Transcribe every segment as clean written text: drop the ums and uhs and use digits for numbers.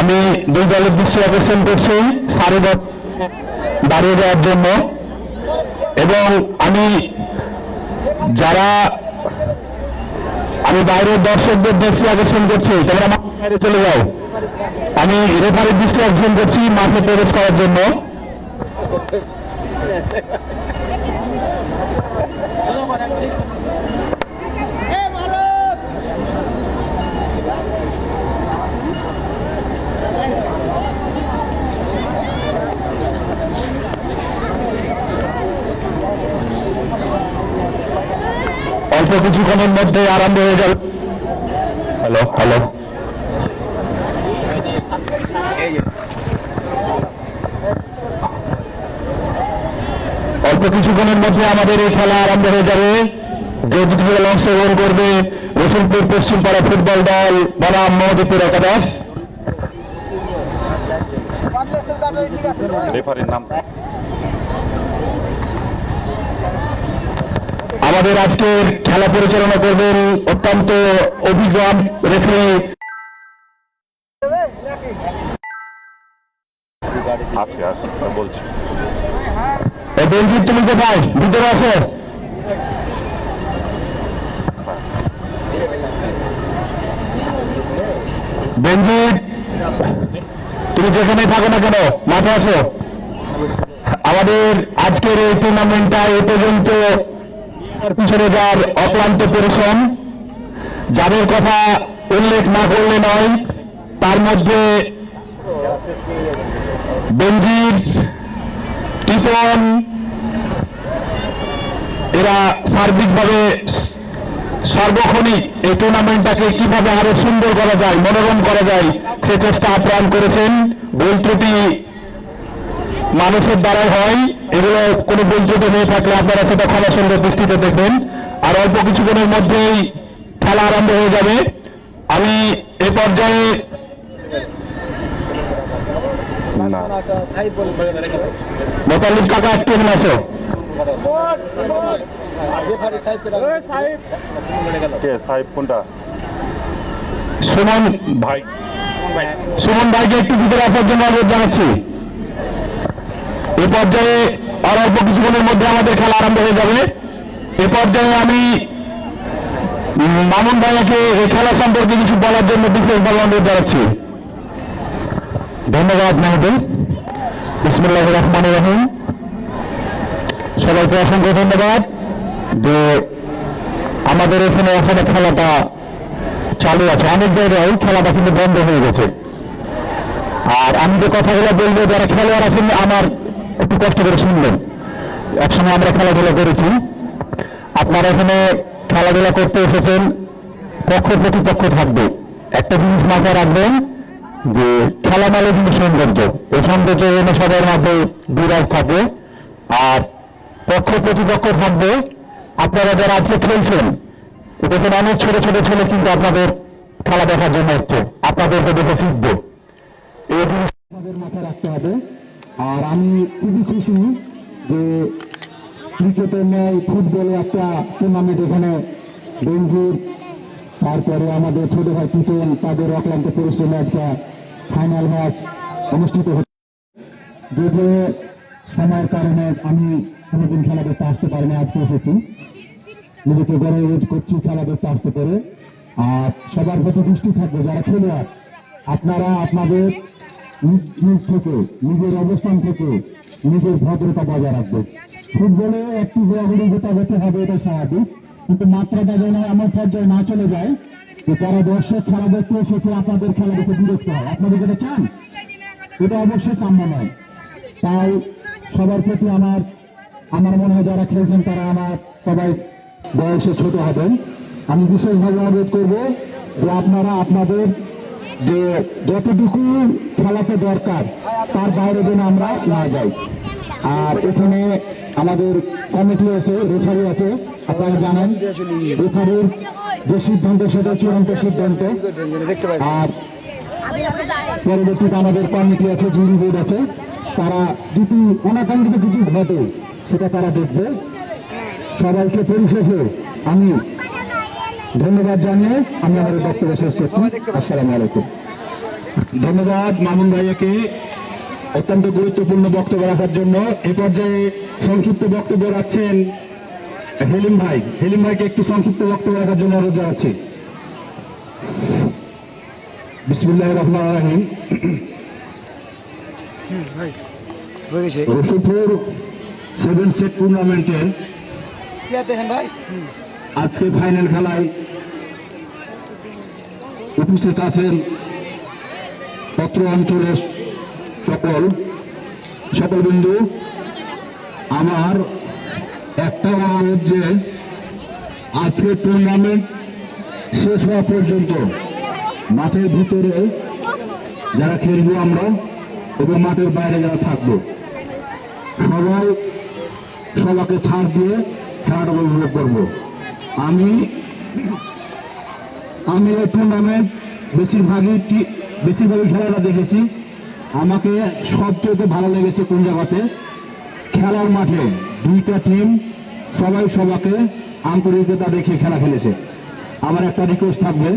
আমি দুই দলের দৃষ্টি আকর্ষণ করছি সাড়ে দাঁড়িয়ে যাওয়ার জন্য, এবং আমি বাইরের দর্শকদের দৃষ্টি আকর্ষণ করছি, তোমরা বাইরে চলে যাও। আমি রেফারির দৃষ্টি আকর্ষণ করছি মাঠে প্রবেশ করার জন্য। অল্প কিছুক্ষণের মধ্যে আরম্ভ হয়ে যাবে। হ্যালো হ্যালো অল্প কিছুক্ষণের মধ্যে আমাদের এই খেলা আরম্ভ হয়ে যাবে। যে দুটি দল অংশগ্রহণ করবে, রসুলপুর পশ্চিমপাড়া ফুটবল দল বনাম মহদীপুর একাদশ। আমাদের আজকের খেলা পরিচালনা করবেন অত্যন্ত অভিজ্ঞ রেফারি বলছি। বেঞ্জিত, তুমি কোথায়? ভিতরে আসো। বেঞ্জিত, তুমি যেখানে থাকো না কেন মাঠে আসো। আমাদের আজকের এই টুর্নামেন্টটা এ পর্যন্ত পিছনে যার অক্লান্ত পরিশ্রম, যাদের কথা উল্লেখ না করলে নয়, তার মধ্যে বেঞ্জির, টিপন, এরা সার্বিকভাবে সর্বক্ষণিক এই টুর্নামেন্টটাকে কিভাবে আরো সুন্দর করা যায়, মনোরম করা যায়, সে চেষ্টা আপ্রাণ করেছেন। ভুল ত্রুটি মানুষের দ্বারাই হয়, এগুলো কোনো ভুল ত্রুটি হয়ে থাকলে আপনারা সেটা ক্ষমা সুন্দর দৃষ্টিতে দেখবেন। আর অল্প কিছুক্ষণের মধ্যেই খেলা আরম্ভ হয়ে যাবে। আমি এ পর্যায়ে মোতালিব কাকা একটু এখানে আসো। সুমন ভাইকে একটু ভিতরে আসার জন্য অনুরোধ জানাচ্ছি। এ পর্যায়ে আর অল্প কিছুক্ষণের মধ্যে আমাদের খেলা আরম্ভ হয়ে যাবে। এ পর্যায়ে আমি মামুন ভাইয়াকে এই খেলা সম্পর্কে কিছু বলার জন্য বিশেষভাবে অনুরোধ জানাচ্ছি। ধন্যবাদ মাহবুব। বিসমিল্লাহির রহমানির রহিম। সবাইকে অসংখ্য ধন্যবাদ যে আমাদের এখানে এখনো খেলাটা চালু আছে। অনেক জায়গায় খেলাটা কিন্তু বন্ধ হয়ে গেছে। আর আমি যে কথাগুলো বলবো, যারা খেলোয়াড় আছেন আমার একটু কষ্ট করে শুনবেন। একসময় আমরা খেলাধুলা করেছি, আপনারা এখানে খেলাধুলা করতে এসেছেন, পক্ষ প্রতিপক্ষ থাকবে। একটা জিনিস মাথায় রাখবেন যে খেলা মানে কিন্তু সৌন্দর্য, এই সৌন্দর্য এনে সবার মাঝে বিরাজ থাকে। আর পক্ষ প্রতিপক্ষ থাকবে। আপনারা যারা আজকে খেলছেন, দেখুন অনেক ছোট ছোট ছেলে কিন্তু আপনাদের খেলা দেখার জন্য হচ্ছে, আপনাদেরকে দেখে শিখবে। এই জিনিস আমাদের মাথায় রাখতে হবে। আর আমি খুবই খুশি যে ক্রিকেটের ন্যায় ফুটবলে একটা টুর্নামেন্ট এখানে বেঞ্জির, তারপরে আমাদের ছোট ভাই টিটেন, তাদের অক্লান্ত পরিশ্রমে একটা ফাইনাল ম্যাচ অনুষ্ঠিত হচ্ছে। যদিও সময়ের কারণে আমি কোনোদিন খেলা দেখতে আসতে পারি না, আজকে এসেছি, নিজেকে গর্ব করছি খেলা দেখতে আসতে পারে। আর সবার প্রতি দৃষ্টি থাকবে, যারা খেলোয়াড় আপনারা আপনাদের নিজ থেকে, নিজের অবস্থান থেকে নিজের ভদ্রতা বজায় রাখবে। ফুটবলে একটি গোয়াগুড়ি যেটা হতে হবে, এটা স্বাভাবিক, কিন্তু মাত্রাটা যেন এমন পর্যায়ে না চলে যায় যে যারা দর্শক খেলা দেখতে এসেছে আপনাদের খেলা দেখে বিরক্ত হয়। আপনাদের যেটা চান, এটা অবশ্যই কাম্য নয়। তাই সবার প্রতি আমার মনে হয় যারা খেলছেন তারা আমার সবাই বয়সে ছোট হবেন। আমি বিশেষভাবে অনুরোধ করব যে আপনারা আপনাদের যে যতটুকু খেলাতে দরকার তার বাইরে যেন আমরা না যাই। আর এখানে আমাদের কমিটি আছে, রেফারি আছে, আপনারা জানেন রেফারির যে সিদ্ধান্ত সেটা চূড়ান্ত সিদ্ধান্ত। আর পরবর্তীতে আমাদের কমিটি আছে, জুরি বোর্ড আছে, তারা যদি অনাকাঙ্ক্ষিত কিছু ঘটে সেটা তারা দেখবে। সবাইকে পরিশেষে আমি ধন্যবাদ জানিয়ে আমি আমার বক্তব্য শেষ করছি। আসসালামু আলাইকুম। ধন্যবাদ মামুন ভাইয়াকে অত্যন্ত গুরুত্বপূর্ণ বক্তব্য রাখার জন্য। এ পর্যায়ে সংক্ষিপ্ত বক্তব্য রাখছেন হেলিম ভাই। হেলিম ভাইকে একটু সংক্ষিপ্ত বক্তব্য রাখার জন্য অনুরোধ জানাচ্ছি। বিসমিল্লাহির রহমানির রহিম। রশিদপুর 7 সেট টুর্নামেন্টের আজকে ফাইনাল খেলায় উপস্থিত আছেন পত্র অঞ্চলের সকল বিন্দু। আমার একটা অনুরোধ যে আজকে টুর্নামেন্ট শেষ হওয়া পর্যন্ত মাঠের ভিতরে যারা খেলবো আমরা এবং মাঠের বাইরে যারা থাকবো সবাই সবাইকে ছাড় দিয়ে খেলাটা উপভোগ করবো। আমি এই টুর্নামেন্ট বেশিরভাগই খেলাটা দেখেছি। আমাকে সবচেয়ে ভালো লেগেছে কোন জায়গাতে, খেলার মাঠে দুইটা টিম সবাই সবাইকে আন্তরিকতা দেখে খেলা খেলেছে। আমার একটা রিকোয়েস্ট থাকবে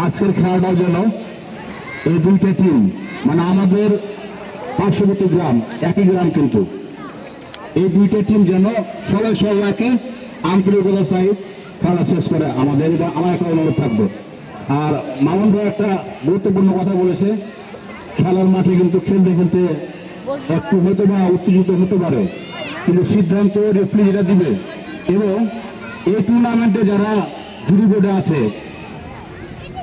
আজকের খেলাটার জন্য এই দুইটা টিম মানে আমাদের পার্শ্ববর্তী গ্রাম, একই গ্রাম কিন্তু, এই দুইটা টিম যেন সবাই সবাইকে আন্তরিকতা সহিত খেলা শেষ করে আমার একটা অনুরোধ থাকবে। আর মামুন ভাই একটা গুরুত্বপূর্ণ কথা বলেছে, খেলার মাঠে কিন্তু খেলতে খেলতে একটু হতে বা উত্তেজিত হতে পারে, কিন্তু সিদ্ধান্ত রেফারি যেটা দিবে। এবং এই টুর্নামেন্টে যারা জুরি বোর্ডে আছে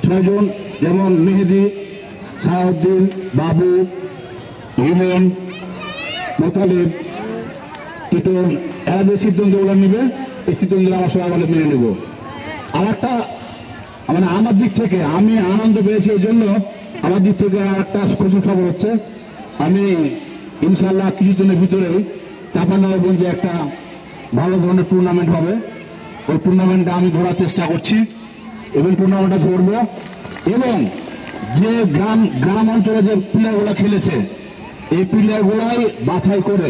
6 জন, যেমন মেহেদি, সাহাউদ্দিন, বাবু, হিমন, মোতালিব, টিটন, এরা যে সিদ্ধান্তগুলো নিবে এই সিদ্ধান্তগুলো আমার সবাই বলে মেনে নেব। আর একটা মানে আমার দিক থেকে আমি আনন্দ পেয়েছি, এই জন্য আমার দিক থেকে আর একটা খুশি খবর হচ্ছে, আমি ইনশাল্লাহ কিছুদিনের ভিতরে চাঁপানগঞ্জে একটা ভালো ধরনের টুর্নামেন্ট হবে। ওই টুর্নামেন্টটা আমি ধরার চেষ্টা করছি এবং টুর্নামেন্টটা ধরবো। এবং যে গ্রাম অঞ্চলে যে প্লেয়ারগুলো খেলেছে এই প্লেয়ারগুলাই বাছাই করে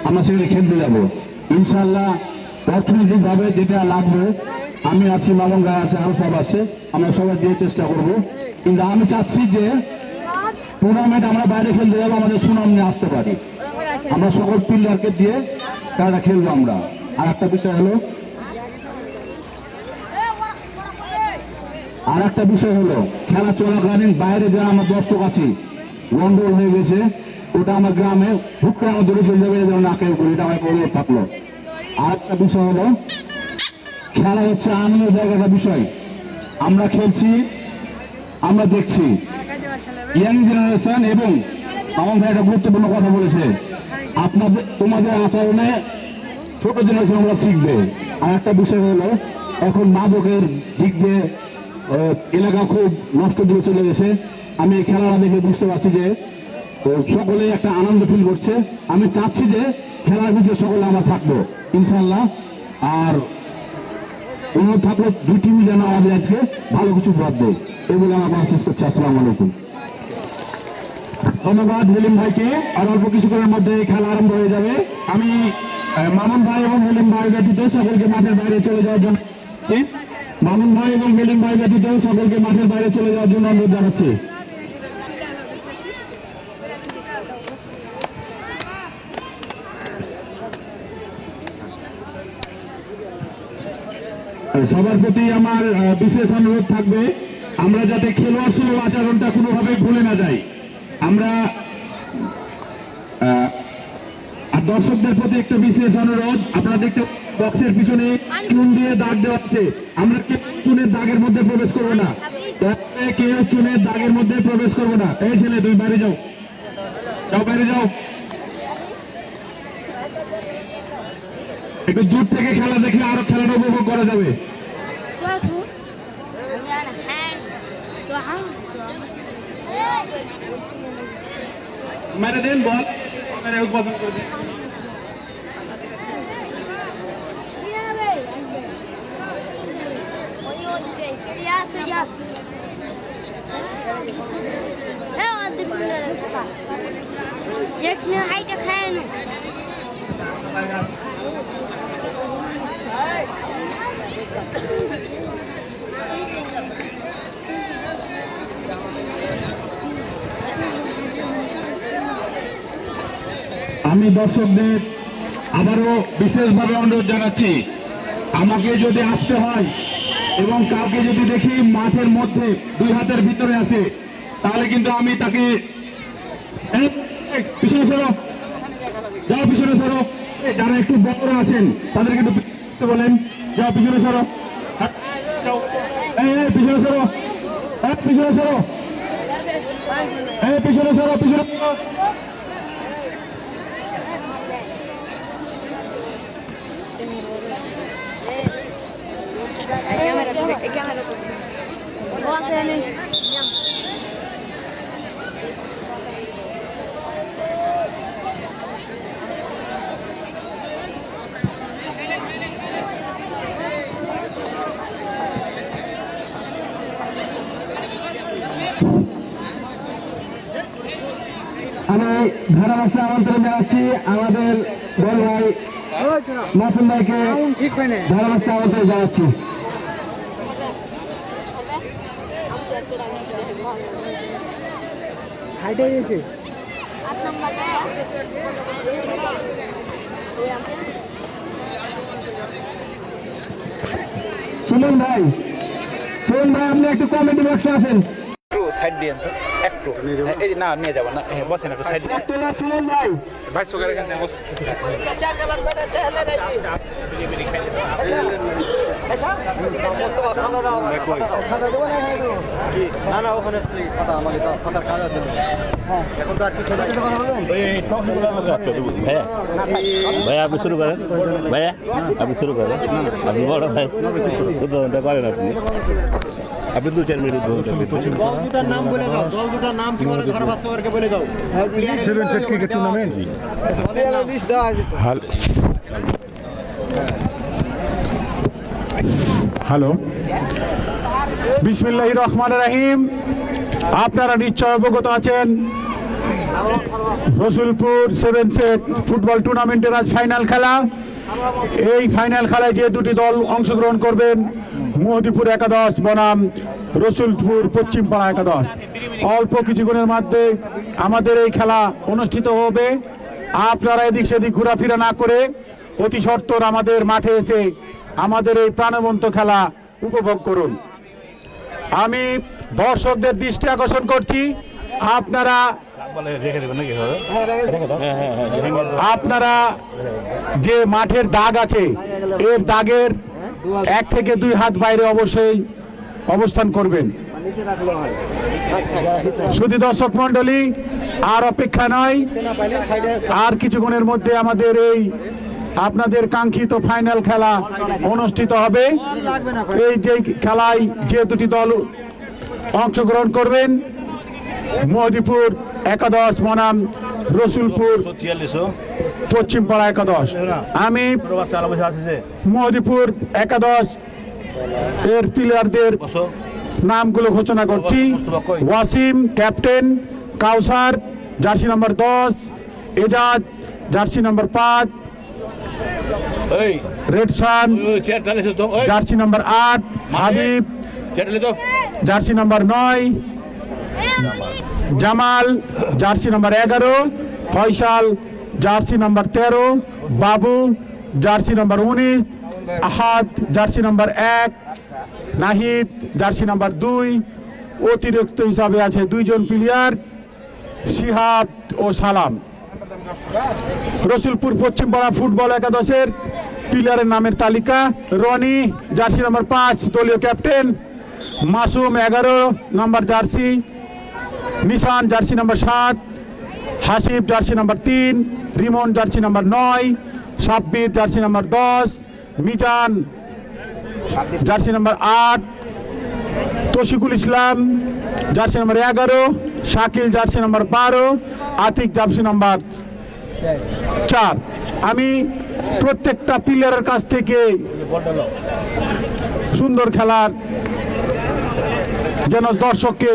আমরা সেখানে খেলতে যাব ইনশাল্লাহ। অর্থনৈতিকভাবে যেটা লাগবে আমি আছি, মামুন ভাই আছে, আরো সব আছে, আমরা সবাই দিয়ে চেষ্টা করব। কিন্তু আমি চাচ্ছি যে টুর্নামেন্ট আমরা বাইরে খেলতে যাবো, আমাদের সুনাম নিয়ে আসতে পারি, আমরা সকল প্লেয়ারকে দিয়ে খেলাটা খেলবো আমরা। আর একটা বিষয় হলো খেলা চলাকালীন বাইরে যারা আমার দর্শক আছি গন্ডগোল হয়ে গেছে, ওটা আমার গ্রামে হুক করে আমার দূরে চলে যাবে, যেন না কেউ করি, এটা আমার অনুরোধ থাকলো। আর একটা বিষয় হলো খেলা হচ্ছে আনন্দের জায়গাটা বিষয়। আমরা খেলছি, আমরা দেখছি ইয়াং জেনারেশন, এবং আমার ভাই একটা গুরুত্বপূর্ণ কথা বলেছে, তোমাদের আচরণে ছোট জেনারেশন আমরা শিখবে। আর একটা বিষয় হলো এখন মাদকের দিক দিয়ে এলাকা খুব নষ্ট দিয়ে চলে গেছে। আমি এই খেলাটা দেখে বুঝতে পারছি যে সকলে একটা আনন্দ ফিল করছে। আমি চাচ্ছি যে খেলার ভিতরে সকলে আমরা থাকবো ইনশাল্লাহ। আর অনুরোধ থাকলো দুই টিম যেন আমাদের আজকে ভালো কিছু বাদ দেয়, এগুলো আমার শেষ করছি। আসসালামু আলাইকুম। ধন্যবাদ হেলিম ভাইকে। আর অল্প কিছুক্ষণের মধ্যে খেলা আরম্ভ হয়ে যাবে। আমি মামুন ভাই এবং হেলিম ভাই ব্যতীত সকলকে মাঠের বাইরে চলে যাওয়ার জন্য মামুন ভাই এবং হেলিম ভাই ব্যতীত সকলকে মাঠের বাইরে চলে যাওয়ার জন্য অনুরোধ জানাচ্ছি। সবার প্রতি আমার বিশেষ অনুরোধ থাকবে, আমরা যাতে খেলোয়াড় সুলভ আচরণটা কোনোভাবেই ভুলে না যাই। আমরা আর দর্শকদের প্রতি একটা বিশেষ অনুরোধ, আপনারা দেখতে বক্সের পিছনে চুন দিয়ে দাগ দেওয়া আছে, আমরা কেউ চুনের দাগের মধ্যে প্রবেশ করবো না, কেউ চুনের দাগের মধ্যে প্রবেশ করবো না। এই ছেলে তুমি বাইরে যাও, বাইরে যাও। একটু দূর থেকে খেলা দেখলে আরো খেলাটা উপভোগ করা যাবে। মেরে দিন বল, উদ্বোধন করে দিন। আমি দর্শকদের আবারও বিশেষভাবে অনুরোধ জানাচ্ছি, আমাকে যদি আসতে হয় এবং কাউকে যদি দেখি মাঠের মধ্যে 2 হাতের ভিতরে আছে, তাহলে কিন্তু আমি তাকে পিছনে সরো, যাও পিছনে সরো। যারা একটু বড়রা আছেন তাদের কিন্তু বলেন, যাও পিছনে সরো, পিছনে সরো, পিছনে সরো, পিছনে সরো, পিছনে সরো। আমি ধারাভাষ্যে আমন্ত্রণ জানাচ্ছি আমাদের বড় ভাই মাসুম ভাইকে ধারাভাষ্যে আমন্ত্রণ জানাচ্ছি। সুমন ভাই, আপনি একটু কমেন্ট বক্সে আছেন। সাইড দিয়েন তো একটু, এই না নিয়ে যাবো না, বসেন একটু সাইড সুমন ভাই, ভাই সোগার এখানে বস। না ওখানে কথা আমাকে তো কথা কাজ আছে এখন তো আর কিছু ভাইয়া আপনি শুরু করেন, ভাইয়া আপনি শুরু করেন, আপনি বড় ভাই উদ্বোধনটা করেন, আপনি 2-4 মিনিট দল দুটার নাম বলে দাও, দল দুটার নাম কি বলে ধারাভাষ্য করকে বলে দাও। 7 সেট ক্রিকেট টুর্নামেন্ট। লিস্ট দেওয়া আছে। হ্যালো, বিসমিল্লাহির রহমানির রহিম। আপনারা নিশ্চয় অবগত আছেন রসুলপুর 7 সেট ফুটবল টুর্নামেন্টের আজ ফাইনাল খেলা। এই ফাইনাল খেলায় যে দুটি দল অংশগ্রহণ করবেন, মোহদীপুর একাদশ বনাম রসুলপুর পশ্চিমপাড়া একাদশ। অল্প কিছুক্ষণের মধ্যে আমাদের এই খেলা অনুষ্ঠিত হবে। আপনারা এদিক সেদিক ঘোরাফেরা না করে অতি সত্বর আমাদের মাঠে এসে আমাদের এই প্রাণবন্ত খেলা উপভোগ করুন। আমি দর্শকদের দৃষ্টি আকর্ষণ করছি, আপনারা যে মাঠের দাগ আছে, এর দাগের 1 থেকে 2 হাত বাইরে অবশ্যই অবস্থান করবেন। শুধু দর্শক মন্ডলী, আর অপেক্ষা নয়, আর কিছুক্ষণের মধ্যে আমাদের এই আপনাদের কাঙ্ক্ষিত ফাইনাল খেলা অনুষ্ঠিত হবে। এই যে খেলায় যে দুটি দল অংশগ্রহণ করবেন, মোহদীপুর একাদশ বনাম রসুলপুর পশ্চিমপাড়া একাদশ। আমি মোহদীপুর একাদশ এর প্লেয়ারদের নামগুলো ঘোষণা করছি। Wasim captain, Kausar jersey number 10, Ejaz jersey number 5, Redsan jersey number 8, Habib jersey number 9, Jamal jersey number 11, Faisal jersey number 13, Babu jersey number 19, Ahad jersey number 1, Nahid jersey number 2। অতিরিক্ত হিসাবে আছে 2 জন প্লেয়ার, শিহাব ও সালাম। রসুলপুর পশ্চিমপাড়া ফুটবল একাদশের প্লেয়ারের নামের তালিকা: রনি জার্সি নাম্বার 5 দলীয় captain, Masum 11 number jersey, Nishan jersey number 7, Hasib jersey number 3, Rimon jersey number 9, Sabbir jersey number 10, Mizan jersey number 8, Tashikul Islam jersey number 11, Shakil jersey number 12, Atik jersey number 4। আমি প্রত্যেকটা প্লেয়ারের কাছ থেকে সুন্দর খেলার যেন দর্শককে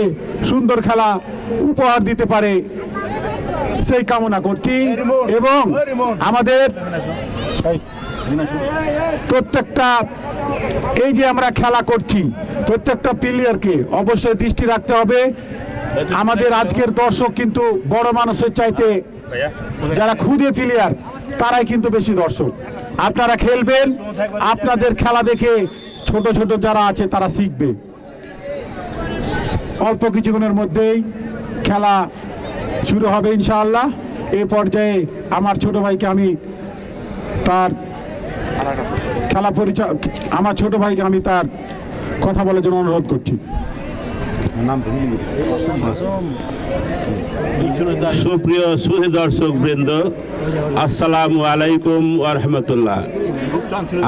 সুন্দর খেলা উপহার দিতে পারে সেই কামনা করছি। এবং আমাদের প্রত্যেকটা এই যে আমরা খেলা করছি, প্রত্যেকটা প্লেয়ারকে অবশ্যই দৃষ্টি রাখতে হবে। আমাদের আজকের দর্শক কিন্তু বড় মানুষের চাইতে যারা খুদে প্লেয়ার তারাই কিন্তু বেশি দর্শক। আপনারা খেলবেন, আপনাদের খেলা দেখে ছোট ছোট যারা আছে তারা শিখবে। অল্প কিছুক্ষণের মধ্যেই খেলা শুরু হবে ইনশাআল্লাহ। এই পর্যায়ে আমার ছোট ভাইকে আমি তার খেলা পরিচয়, আমার ছোট ভাইকে আমি তার কথা বলার জন্য অনুরোধ করছি। সুপ্রিয় সুধী দর্শক বৃন্দ, আসসালামু আলাইকুম ওয়া রাহমাতুল্লাহ।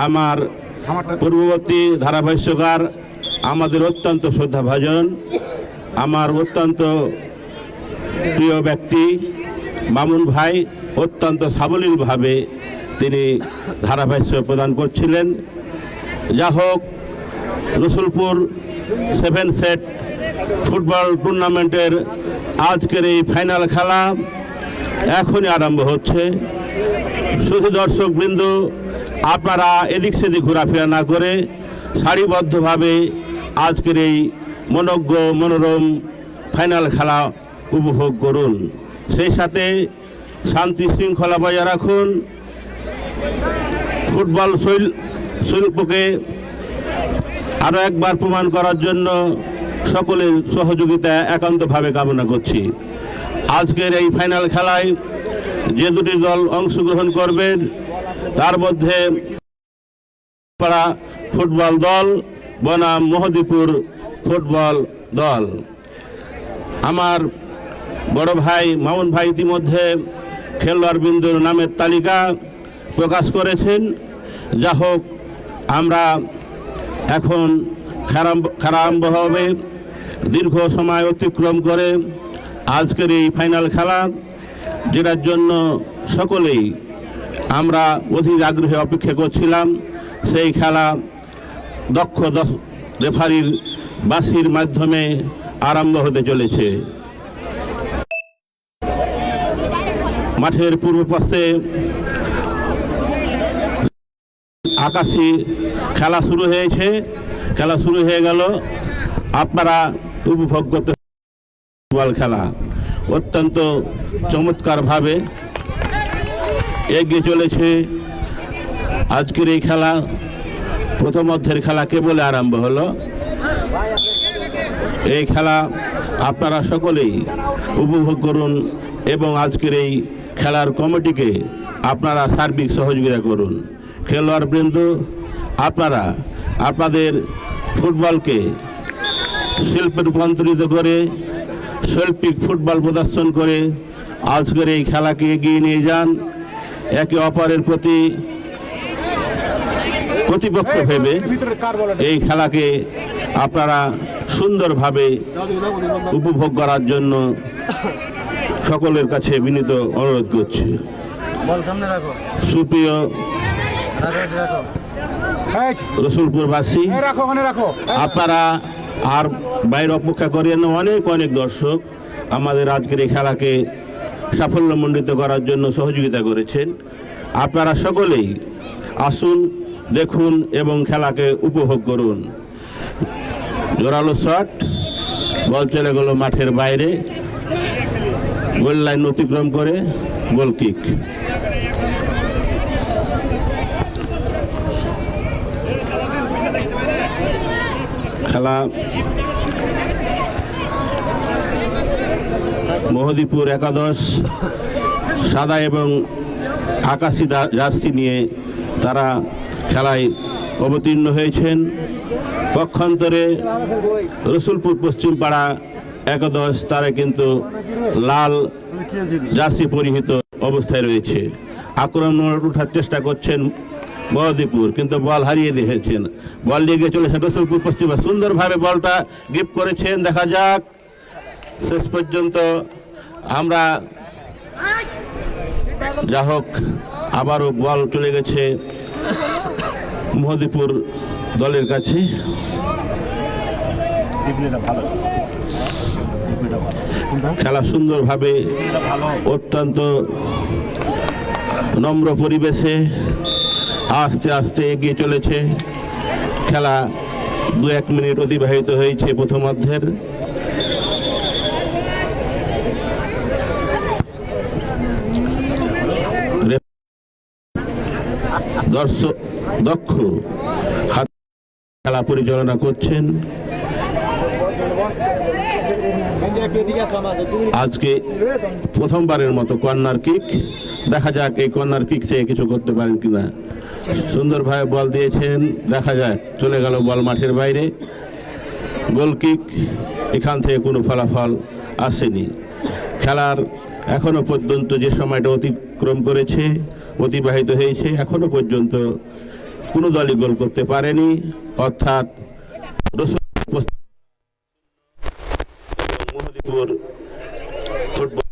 আমার পূর্ববর্তী ধারাভাষ্যকার, আমাদের অত্যন্ত শ্রদ্ধাভাজন, আমার অত্যন্ত প্রিয় ব্যক্তি মামুন ভাই অত্যন্ত সাবলীলভাবে তিনি ধারাভাষ্য প্রদান করছিলেন। যা হোক, রসুলপুর 7 সেট ফুটবল টুর্নামেন্টের আজকের এই ফাইনাল খেলা এখনই আরম্ভ হচ্ছে। শুধু দর্শকবৃন্দ, আপনারা এদিক সেদিক ঘোরাফেরা না করে সারিবদ্ধভাবে আজকের এই মনোজ্ঞ মনোরম ফাইনাল খেলা উপভোগ করুন। সেই সাথে শান্তি শৃঙ্খলা বজায় রাখুন। ফুটবল শিল্পকে আরও একবার প্রমাণ করার জন্য সকলের সহযোগিতা একান্তভাবে কামনা করছি। আজকের এই ফাইনাল খেলায় যে দুটি দল অংশগ্রহণ করবেন তার মধ্যে পাড়া ফুটবল দল বনাম মোহদীপুর ফুটবল দল। আমার বড় ভাই মামুন ভাই ইতিমধ্যে খেলোয়াড়বৃন্দর নামের তালিকা প্রকাশ করেছেন। যা হোক, আমরা এখন খেলা আরম্ভ হবে। দীর্ঘ সময় অতিক্রম করে আজকের এই ফাইনাল খেলা, যেটার জন্য সকলেই আমরা অধীর আগ্রহে অপেক্ষা করছিলাম, সেই খেলা দক্ষ রেফারির বাঁশির মাধ্যমে আরম্ভ হতে চলেছে। মাঠের পূর্ব পাশে আকাশী খেলা শুরু হয়েছে, খেলা শুরু হয়ে গেল। আপনারা উপভোগ করতে ফুটবল খেলা অত্যন্ত চমৎকারভাবে এগিয়ে চলেছে। আজকের এই খেলা প্রথমার্ধের খেলা কেবল আরম্ভ হলো। এই খেলা আপনারা সকলেই উপভোগ করুন এবং আজকের এই খেলার কমিটিকে আপনারা সার্বিক সহযোগিতা করুন। খেলোয়াড়বৃন্দ, আপনারা আপনাদের ফুটবলকে শিল্পে রূপান্তরিত করে শৈল্পিক ফুটবল প্রদর্শন করে আজকের এই খেলাকে এগিয়ে নিয়ে যান। একে অপরের প্রতি প্রতিপক্ষ ভেবে এই খেলাকে আপনারা সুন্দরভাবে উপভোগ করার জন্য সকলের কাছে বিনীত অনুরোধ করছি। সুপ্রিয় রসুলপুরবাসী, আপনারা আর বাইরে অপেক্ষা করেন। অনেক অনেক দর্শক আমাদের আজকের এই খেলাকে সাফল্যমণ্ডিত করার জন্য সহযোগিতা করেছেন। আপনারা সকলেই আসুন, দেখুন এবং খেলাকে উপভোগ করুন। জোরালো শট, বল চলে গেল মাঠের বাইরে, গোল লাইন অতিক্রম করে গোল কিক। খেলা মোহদীপুর একাদশ সাদা এবং আকাশি জার্সি নিয়ে তারা খেলায় অবতীর্ণ হয়েছেন। পক্ষান্তরে রসুলপুর পশ্চিম পাড়া একাদশ তারা কিন্তু লাল জার্সি পরিহিত অবস্থায় রয়েছে। আক্রমণ ওঠার চেষ্টা করছেন মোহদীপুর, কিন্তু বল হারিয়ে দিয়েছেন। বল নিয়ে গিয়ে চলেছেন রসুলপুর পশ্চিম, সুন্দরভাবে বলটা গিফট করেছেন। দেখা যাক শেষ পর্যন্ত আমরা, যা হোক আবারও বল চলে গেছে মোহদীপুর দলের কাছে। খেলা সুন্দরভাবে অত্যন্ত নম্র পরিবেশে আস্তে আস্তে এগিয়ে চলেছে খেলা। 2-1 মিনিট অতিবাহিত হয়েছে প্রথমার্ধের। দক্ষ হাত খেলা পরিচালনা করছেন। আজকে প্রথমবারের মতো কর্নার কিক, দেখা যাক এই কর্নার কিক থেকে কিছু করতে পারেন কিনা। সুন্দরভাবে বল দিয়েছেন, দেখা যাক, চলে গেল বল মাঠের বাইরে। গোল কিক, এখান থেকে কোনো ফলাফল আসেনি। খেলার এখনো পর্যন্ত যে সময়টা অতিক্রম করেছে, অতিবাহিত হয়েছে, এখনো পর্যন্ত কোনো দলই গোল করতে পারেনি, অর্থাৎ মোহাম্মদপুর ফুটবল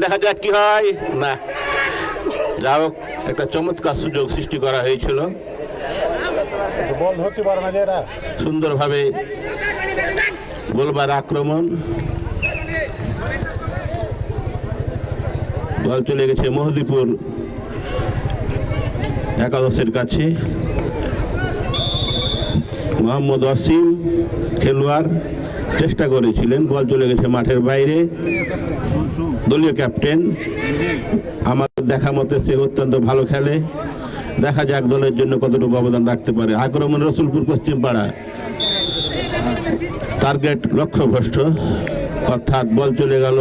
দেখা যাক কি হয় না। যা হোক, একটা চমৎকার সুযোগ সৃষ্টি করা হয়েছিল, সুন্দরভাবে গোলবার আক্রমণ, বল চলে গেছে মোহাম্মদপুর একাদশের কাছে। মোহাম্মদ অসীম খেলোয়াড় চেষ্টা করেছিলেন, বল চলে গেছে মাঠের বাইরে। দলীয় ক্যাপ্টেন আমার দেখা মতে সে অত্যন্ত ভালো খেলে, দেখা যাক দলের জন্য কতটুকু অবদান রাখতে পারে। আক্রমণ রসুলপুর পশ্চিম পাড়া, টার্গেট লক্ষ্যভ্রষ্ট, অর্থাৎ বল চলে গেল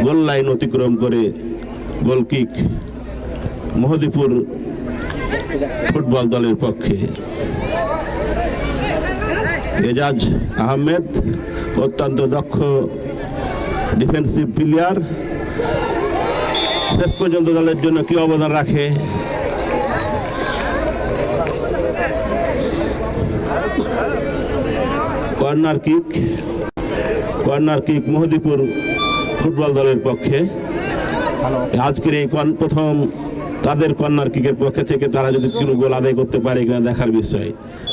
গোল লাইন অতিক্রম করে। গোল কিক মোহাম্মদপুর ফুটবল দলের পক্ষে। এজাজ আহমেদ অত্যন্ত দক্ষ ডিফেন্সিভ প্লেয়ার, শেষ পর্যন্ত দলের জন্য কি অবদান রাখে। কর্নার কিক মোহাম্মদপুর ফুটবল দলের পক্ষে। আজকের এই প্রথম তাদের কর্নার কিকের পক্ষে থেকে তারা যদি কোনো গোল আদায় করতে পারে কিনা দেখার বিষয়।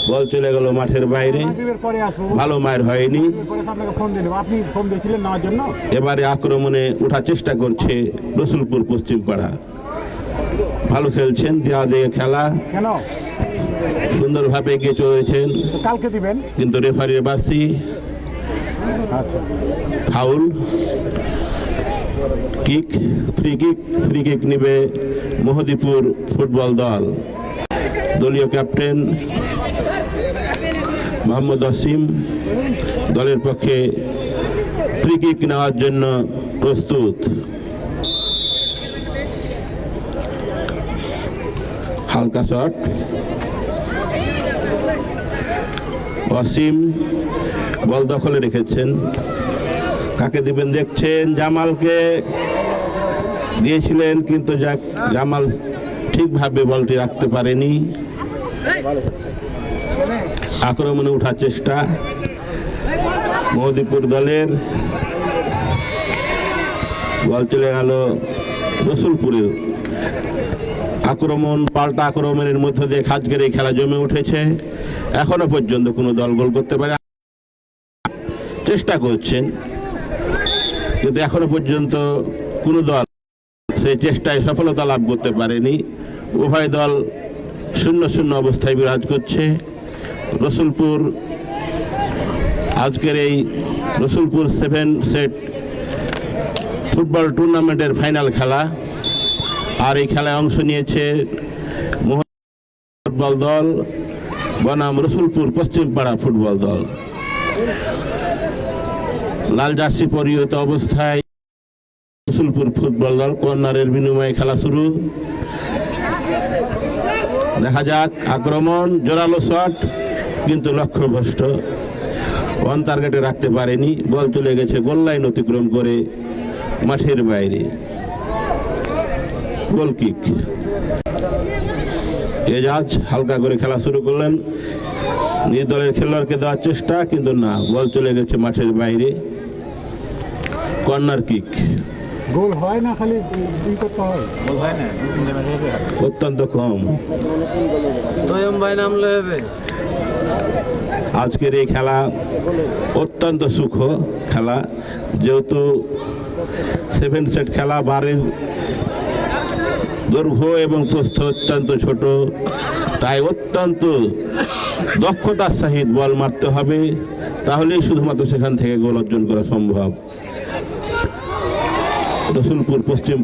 বল চলে গেল মাঠের বাইরে, ভালো মায়ের হয়নি। এবারে আক্রমণে ওঠার চেষ্টা করছে রসুলপুর পশ্চিম পাড়া, ভালো খেলছেন, দেওয়া দিয়ে খেলা সুন্দরভাবে এগিয়ে চলেছেন, কিন্তু রেফারির বাসি ফাউল। কিক, ফ্রি কিক নিবে মোহাম্মদপুর ফুটবল দল। দলীয় ক্যাপ্টেন মোহাম্মদ অসীম দলের পক্ষে ফ্রি কিক নেওয়ার জন্য প্রস্তুত। হালকা শট, অসীম বল দখলে রেখেছেন, কাকে দিবেন দেখছেন, জামালকে দিয়েছিলেন, কিন্তু জামাল ঠিকভাবে বলটি রাখতে পারেনি। আক্রমণে ওঠার চেষ্টা মোহাম্মদপুর দলের, বল চলে গেল রসুলপুরের। আক্রমণ, পাল্টা আক্রমণের মধ্য দিয়ে আজকের এই খেলা জমে উঠেছে। এখনো পর্যন্ত কোনো দল গোল করতে পারে, চেষ্টা করছেন, কিন্তু এখনো পর্যন্ত কোনো দল সেই চেষ্টায় সফলতা লাভ করতে পারেনি। উভয় দল 0-0 অবস্থায় বিরাজ করছে। রসুলপুর আজকের এই রসুলপুর 7 সেট ফুটবল টুর্নামেন্টের ফাইনাল খেলা, আর এই খেলায় অংশ নিয়েছে ফুটবল দল বনাম রসুলপুর পশ্চিম পাড়া ফুটবল দল। লাল জার্সি পরিহিত অবস্থায় রসুলপুর ফুটবল দল, কর্নারের বিনিময়ে খেলা শুরু। দেখা যাক, আক্রমণ, জোরালো শট, কিন্তু লক্ষ্যভ্রষ্ট, অন টার্গেটে রাখতে পারেনি। বল চলে গেছে গোল লাইন অতিক্রম করে মাঠের বাইরে। গোল কিক, এজাজ হালকা করে খেলা শুরু করলেন, নিজ দলের খেলোয়াড়কে দেওয়ার চেষ্টা, কিন্তু না, বল চলে গেছে মাঠের বাইরে। কর্নার কিক, গোল হয় না, খালি করতে হয়, অত্যন্ত কম। আজকের এই খেলা অত্যন্ত সুখ খেলা, যেহেতু 7 সেট খেলা, বারের দৈর্ঘ্য এবং প্রস্থ অত্যন্ত ছোট, তাই অত্যন্ত দক্ষতার সহিত বল মারতে হবে, তাহলেই শুধুমাত্র সেখান থেকে গোল অর্জন করা সম্ভব। রসুলপুর পশ্চিম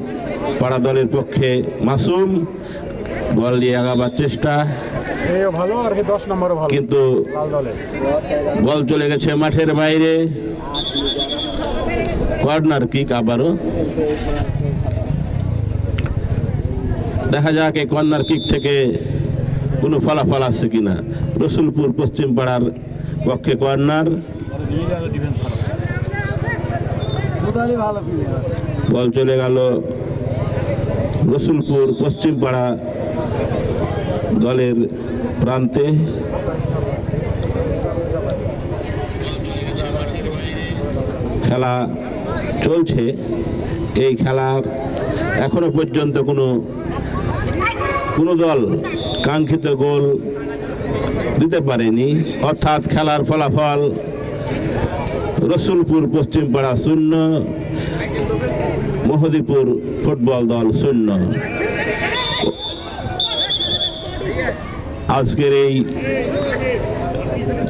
পাড়া দলের পক্ষে মাসুম বল নিয়ে আগাবার চেষ্টা, ভালো আর কি 10 নম্বরও ভালো কিন্তু লাল দলের। বল চলে গেছে মাঠের বাইরে। কর্নার কিক আবারও। দেখা যাক এই কর্নার কিক থেকে কোনো ফলাফল আসছে কিনা। রসুলপুর পশ্চিম পাড়ার পক্ষে কর্নার। বল চলে গেল রসুলপুর পশ্চিম পাড়া দলের প্রান্তে। খেলা চলছে। এই খেলার এখনো পর্যন্ত কোনো দল কাঙ্ক্ষিত গোল দিতে পারেনি, অর্থাৎ খেলার ফলাফল রসুলপুর পশ্চিম পাড়া 0, মহদীপুর ফুটবল দল 0। আজকের এই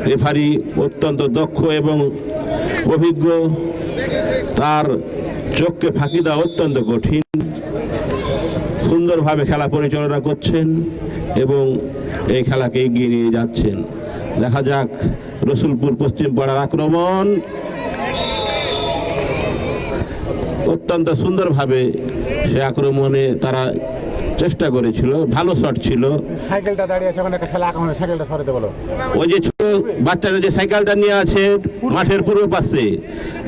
রেফারি অত্যন্ত দক্ষ এবং অভিজ্ঞ, তার চোখকে ফাঁকি দেওয়া অত্যন্ত কঠিন। সুন্দরভাবে খেলা পরিচালনা করছেন এবং এই খেলাকে এগিয়ে নিয়ে যাচ্ছেন। দেখা যাক রসুলপুর পশ্চিম পাড়ার আক্রমণ। অত্যন্ত সুন্দরভাবে সে আক্রমণে তারা চেষ্টা করেছিল, ভালো শট ছিল। সাইকেলটা দাঁড়িয়ে আছে, ওখানে একটা খেলা আঁকা হবে, সাইকেলটা সরাতে বলো। ওই যে ছোট বাচ্চারা যে সাইকেলটা নিয়ে আছে মাঠের পূর্ব পাশে,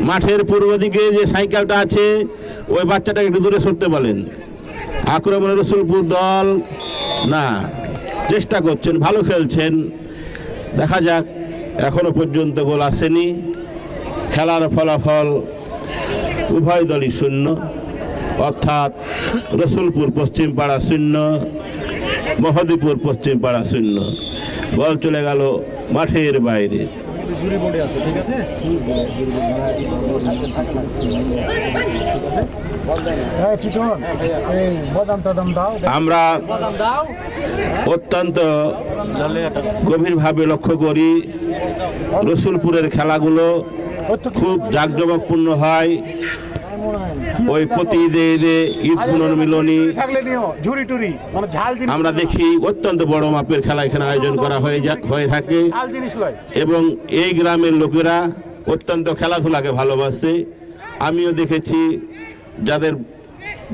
মাঠের পূর্ব দিকে যে সাইকেলটা আছে, ওই বাচ্চাটাকে একটু দূরে সরতে বলেন। আক্রমণে রসুলপুর দল না, চেষ্টা করছেন, ভালো খেলছেন। দেখা যাক, এখনো পর্যন্ত গোল আসেনি। খেলার ফলাফল উভয় দলই 0, অর্থাৎ রসুলপুর পশ্চিম পাড়া 0, মহদীপুর পশ্চিম পাড়া 0। বল চলে গেল মাঠের বাইরে। আমরা অত্যন্ত গভীরভাবে লক্ষ্য করি, রসুলপুরের খেলাগুলো খুব জাঁকজমকপূর্ণ হয়। ওই প্রতি ঈদে ঈদ পুনর্মিলনী আমরা দেখি, অত্যন্ত বড় মাপের খেলা এখানে আয়োজন করা হয়ে থাকে এবং এই গ্রামের লোকেরা অত্যন্ত খেলাধুলাকে ভালোবাসে। আমিও দেখেছি যাদের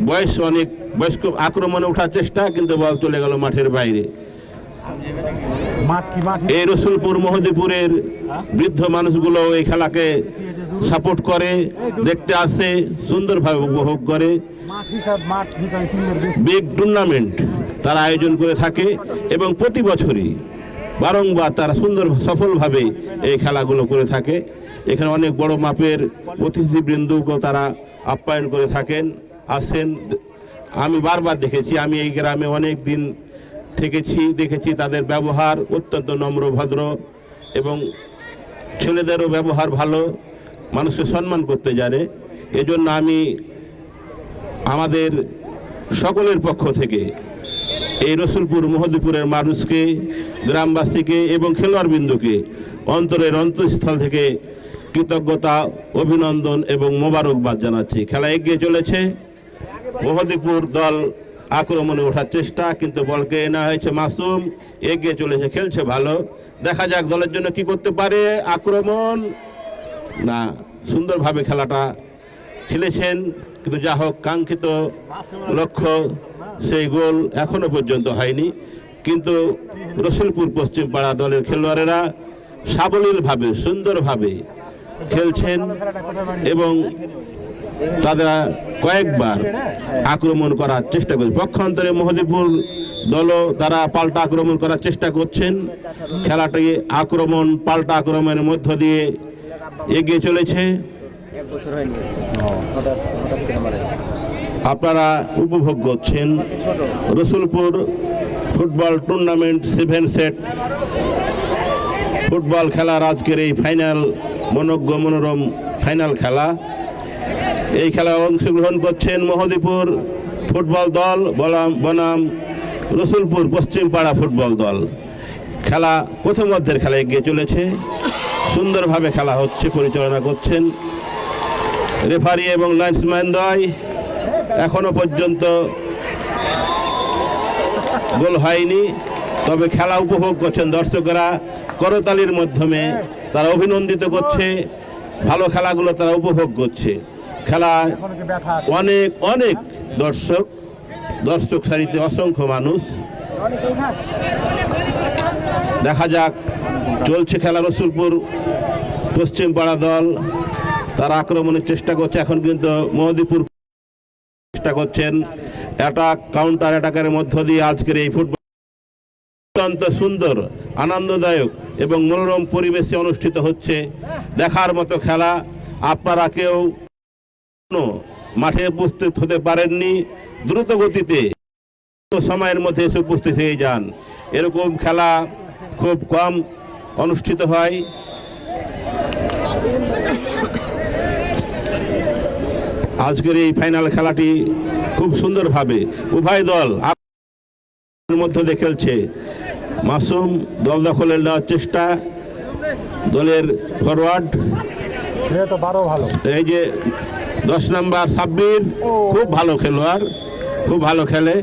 বয়স অনেক বয়স্ক আক্রমণে ওঠার চেষ্টা, কিন্তু বল চলে গেল মাঠের বাইরে। এই রসুলপুর মহদীপুরের বৃদ্ধ মানুষগুলো এই খেলাকে সাপোর্ট করে, দেখতে আসে, সুন্দরভাবে উপভোগ করে। বিগ টুর্নামেন্ট তারা আয়োজন করে থাকে এবং প্রতি বছরই বারংবার তারা সফলভাবে এই খেলাগুলো করে থাকে। এখানে অনেক বড় মাপের অতিথিবৃন্দকে তারা আপ্যায়ন করে থাকেন, আসেন। আমি বারবার দেখেছি, আমি এই গ্রামে অনেক দিন দেখেছি তাদের ব্যবহার অত্যন্ত নম্র ভদ্র এবং ছেলেদেরও ব্যবহার ভালো, মানুষকে সম্মান করতে জানে। এজন্য আমি আমাদের সকলের পক্ষ থেকে এই রসুলপুর মহদীপুরের মানুষকে, গ্রামবাসীকে এবং খেলোয়াড়বৃন্দকে অন্তরের অন্তঃস্থল থেকে কৃতজ্ঞতা, অভিনন্দন এবং মোবারকবাদ জানাচ্ছি। খেলা এগিয়ে চলেছে। মহদীপুর দল আক্রমণে ওঠার চেষ্টা, কিন্তু বলকে না হয়েছে মাসুম, এগিয়ে চলেছে, খেলছে ভালো। দেখা যাক দলের জন্য কি করতে পারে। আক্রমণ না, সুন্দরভাবে খেলাটা খেলেছেন, কিন্তু যা হোক কাঙ্ক্ষিত লক্ষ্য সেই গোল এখনো পর্যন্ত হয়নি। কিন্তু রসুলপুর পশ্চিম পাড়া দলের খেলোয়াড়েরা সাবলীলভাবে সুন্দরভাবে খেলছেন এবং তারা কয়েকবার আক্রমণ করার চেষ্টা করছে। পক্ষান্তরে মহদীপুর দলও তারা পাল্টা আক্রমণ করার চেষ্টা করছেন। খেলাটি পাল্টা আক্রমণের মধ্য দিয়ে এগিয়ে চলেছে। আপনারা উপভোগ করছেন Rasulpur football tournament 7 set football খেলার আজকের এই ফাইনাল, মনোরম ফাইনাল খেলা। এই খেলায় অংশগ্রহণ করছেন মহদীপুর ফুটবল দল বনাম রসুলপুর পশ্চিম পাড়া ফুটবল দল। খেলা প্রথমার্ধের খেলা এগিয়ে চলেছে, সুন্দরভাবে খেলা হচ্ছে, পরিচালনা করছেন রেফারি এবং লাইন্সম্যান দ্বয়। এখনো পর্যন্ত গোল হয়নি, তবে খেলা উপভোগ করছেন দর্শকরা করতালির মাধ্যমে, তারা অভিনন্দিত করছে, ভালো খেলাগুলো তারা উপভোগ করছে। খেলা অনেক অনেক দর্শক সারিতে অসংখ্য মানুষ। দেখা যাক, চলছে খেলা। রসুলপুর পশ্চিম পাড়া দল তারা আক্রমণের চেষ্টা করছে, এখন কিন্তু মহদীপুর চেষ্টা করছেন অ্যাটাক কাউন্টার অ্যাটাকের মধ্য দিয়ে আজকের এই ফুটবল অত্যন্ত সুন্দর, আনন্দদায়ক এবং মনোরম পরিবেশে অনুষ্ঠিত হচ্ছে। দেখার মতো খেলা। আপনারা কেউ মাঠে উপস্থিত হতে পারেননি, দ্রুত গতিতে সময়ের মধ্যে এসে উপস্থিত হয়ে যান। এরকম খেলা খুব কম অনুষ্ঠিত হয়। আজকের এই ফাইনাল খেলাটি খুব সুন্দরভাবে উভয় দল মধ্যে দিয়ে খেলছে। মাসুম দল দখলের নেওয়ার চেষ্টা, দলের ফরওয়ার্ড এই যে 10 নম্বর সাব্বির, খুব ভালো খেলোয়াড়, খুব ভালো খেলে,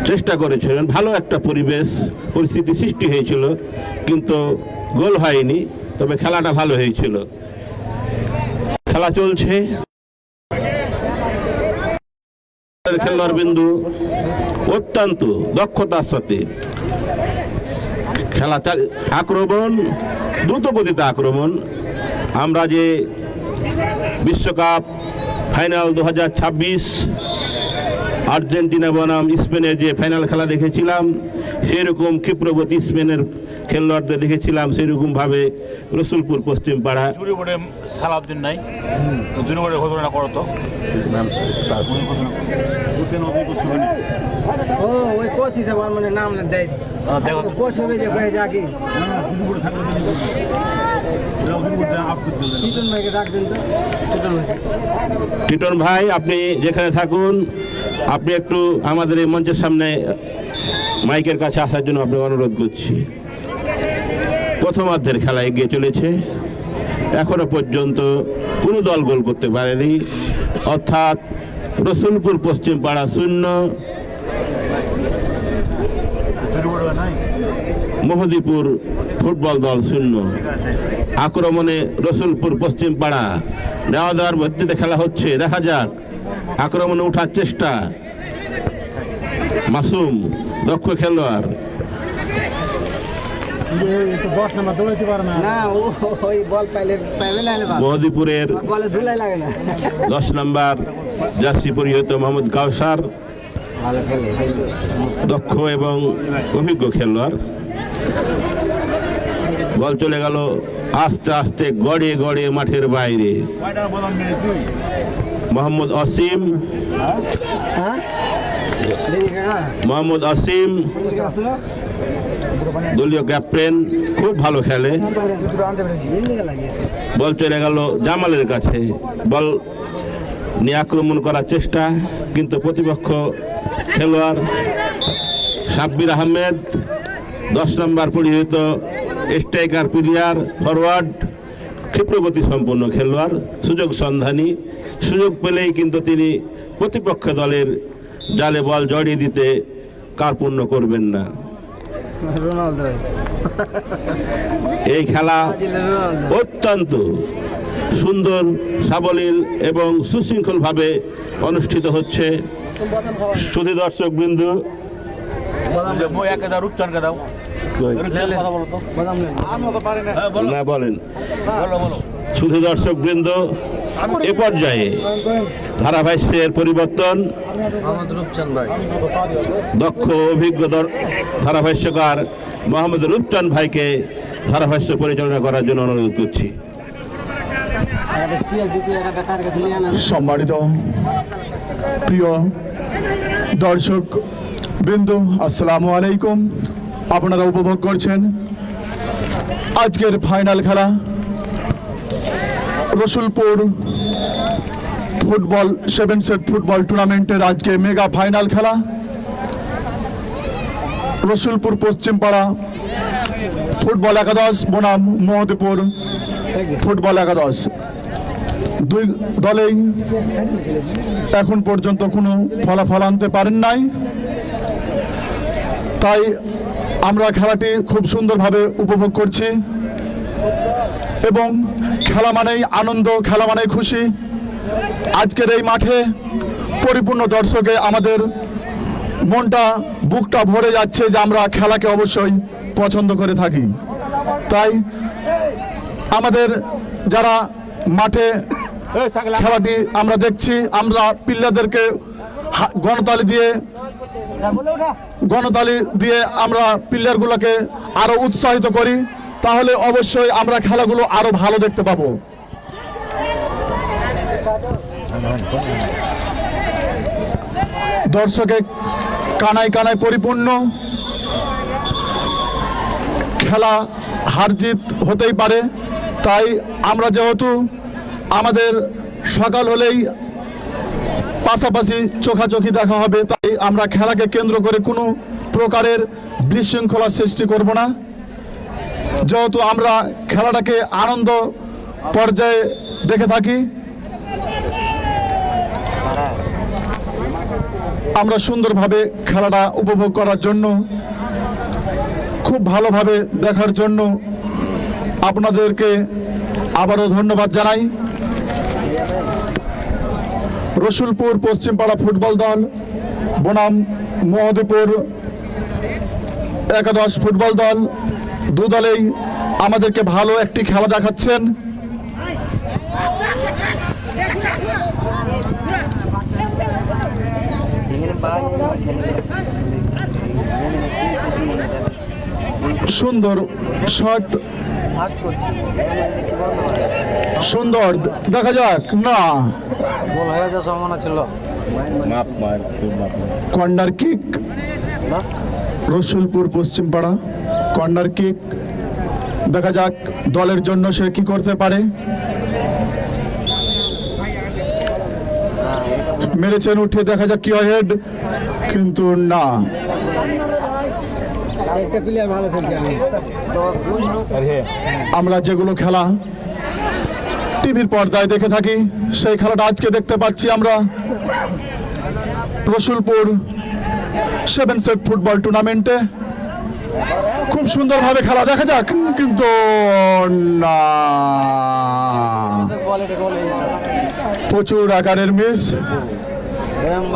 চেষ্টা করেছিলেন। ভালো একটা পরিস্থিতি সৃষ্টি হয়েছিল, কিন্তু গোল হয়নি, তবে খেলাটা ভালো হয়েছিল। খেলা চলছে, খেলোয়াড় বিন্দু অত্যন্ত দক্ষতার সাথে খেলা আক্রমণ, দ্রুত গতিতে আক্রমণ। আমরা যে বিশ্বকাপ ফাইনাল 2026 আর্জেন্টিনা বনাম স্পেনের যে ফাইনাল খেলা দেখেছিলাম, সেরকম ক্ষিপ্রগতি স্পেনের খেলোয়াড়দের দেখেছিলাম, সেরকমভাবে রসুলপুর পশ্চিম পাড়া সালাউদ্দিন নাই জুনিয়রের ঘোষণা করো তো। ও ওই কোচ হিসেবে মানে নাম দেয়, দেখো কোচ হবে যে কয়ে যা কি টিটন ভাইকে ডাকবেন তো। টিটন ভাই, আপনি যেখানে থাকুন, আপনি একটু আমাদের এই মঞ্চের সামনে মাইকের কাছে আসার জন্য আপনি অনুরোধ করছি। প্রথমার্ধের খেলা এগিয়ে চলেছে, এখনো পর্যন্ত কোনো দল গোল করতে পারেনি, অর্থাৎ রসুলপুর পশ্চিম পাড়া 0, মহদীপুর ফুটবল দল 0। আক্রমণে রসুলপুর পশ্চিম পাড়া নেওয়া দেওয়ার ভিত্তিতে খেলা হচ্ছে। দেখা যাক, আক্রমণে ওঠার চেষ্টা, মাসুম দক্ষ খেলোয়াড়, মহদীপুরের 10 নম্বর জার্সি পরিহিত মোহাম্মদ কাউসার, দক্ষ এবং অভিজ্ঞ খেলোয়াড়। বল চলে গেল আস্তে আস্তে গড়ে গড়ে মাঠের বাইরে। মোহাম্মদ অসীম, দলীয় ক্যাপ্টেন, খুব ভালো খেলে। বল চলে গেল জামালের কাছে, বল নিয়ে আক্রমণ করার চেষ্টা, কিন্তু প্রতিপক্ষ খেলোয়াড় সাব্বির আহমেদ 10 নম্বর পরিহিত স্ট্রাইকার প্লেয়ার, ফরওয়ার্ড, ক্ষিপ্রগতি সম্পন্ন খেলোয়াড়, সুযোগ সন্ধানী, সুযোগ পেলেই কিন্তু তিনি প্রতিপক্ষ দলের জালে বল জড়িয়ে দিতে কার্পণ্য করবেন না। এই খেলা অত্যন্ত সুন্দর, সাবলীল এবং সুশৃঙ্খলভাবে অনুষ্ঠিত হচ্ছে। শুধু দর্শক বিন্দু, না বলেন, শুধু দর্শক বৃন্দ, এ পর্যায়ে ধারাভাষ্যের পরিবর্তন, দক্ষ অভিজ্ঞ ধারাভাষ্যকার মোহাম্মদ রূপচাঁদ ভাইকে ধারাভাষ্য পরিচালনা করার জন্য অনুরোধ করছি। সম্মানিত প্রিয় দর্শক বিন্দু, আসসালামু আলাইকুম। আপনারা উপভোগ করছেন আজকের ফাইনাল খেলা, রসুলপুর ফুটবল 7 সেট ফুটবল টুর্নামেন্টের আজকে মেগা ফাইনাল খেলা। রসুলপুর পশ্চিমপাড়া ফুটবল একাদশ বনাম মহদেপুর ফুটবল একাদশ, দুই দলেই এখন পর্যন্ত কোনো ফলাফল আনতে পারেন নাই। তাই আমরা খেলাটি খুব সুন্দরভাবে উপভোগ করছি এবং খেলা মানেই আনন্দ, খেলা মানেই খুশি। আজকের এই মাঠে পরিপূর্ণ দর্শকে আমাদের মনটা বুকটা ভরে যাচ্ছে যে আমরা খেলাকে অবশ্যই পছন্দ করে থাকি। তাই আমাদের যারা মাঠে খেলাটি আমরা দেখছি, আমরা পিল্লাদেরকে গণতালি দিয়ে আমরা প্লেয়ারগুলোকে আরো উৎসাহিত করি, তাহলে অবশ্যই আমরা খেলাগুলো আরো ভালো দেখতে পাবো। দর্শকে কানায় কানায় পরিপূর্ণ, খেলা হার জিত হতেই পারে। তাই আমরা যেহেতু আমাদের সকাল হলেই পাশাপাশি চোখাচোখি দেখা হবে, তাই আমরা খেলাকে কেন্দ্র করে কোনো প্রকারের বিশৃঙ্খলা সৃষ্টি করব না। যেহেতু আমরা খেলাটাকে আনন্দ পর্যায়ে দেখে থাকি, আমরা সুন্দরভাবে খেলাটা উপভোগ করার জন্য, খুব ভালোভাবে দেখার জন্য আপনাদেরকে আবারও ধন্যবাদ জানাই। রসুলপুর পশ্চিমপাড়া ফুটবল দল বনাম মহদেপুর একাদশ ফুটবল দল, দু দলেই আমাদেরকে ভালো একটি খেলা দেখাচ্ছেন। সুন্দর শট, সুন্দর দেখা যাক না, গোল হয়ে যাওয়ার সম্ভাবনা ছিল। কর্নার কিক রসুলপুর পশ্চিমপাড়া, কর্নার কিক দেখা যাক দলের জন্য সে কি করতে পারে। মেরেছেন উঠে, দেখা যাক কি হয়, হেড কিন্তু না। আমরা যেগুলো খেলা টিভির পর্দায় দেখে থাকি, সেই খেলাটা আজকে দেখতে পাচ্ছি আমরা রসুলপুর 7 সেট ফুটবল টুর্নামেন্টে। খুব সুন্দরভাবে খেলা দেখা যাক, কিন্তু না, প্রচুর আকারের মিস।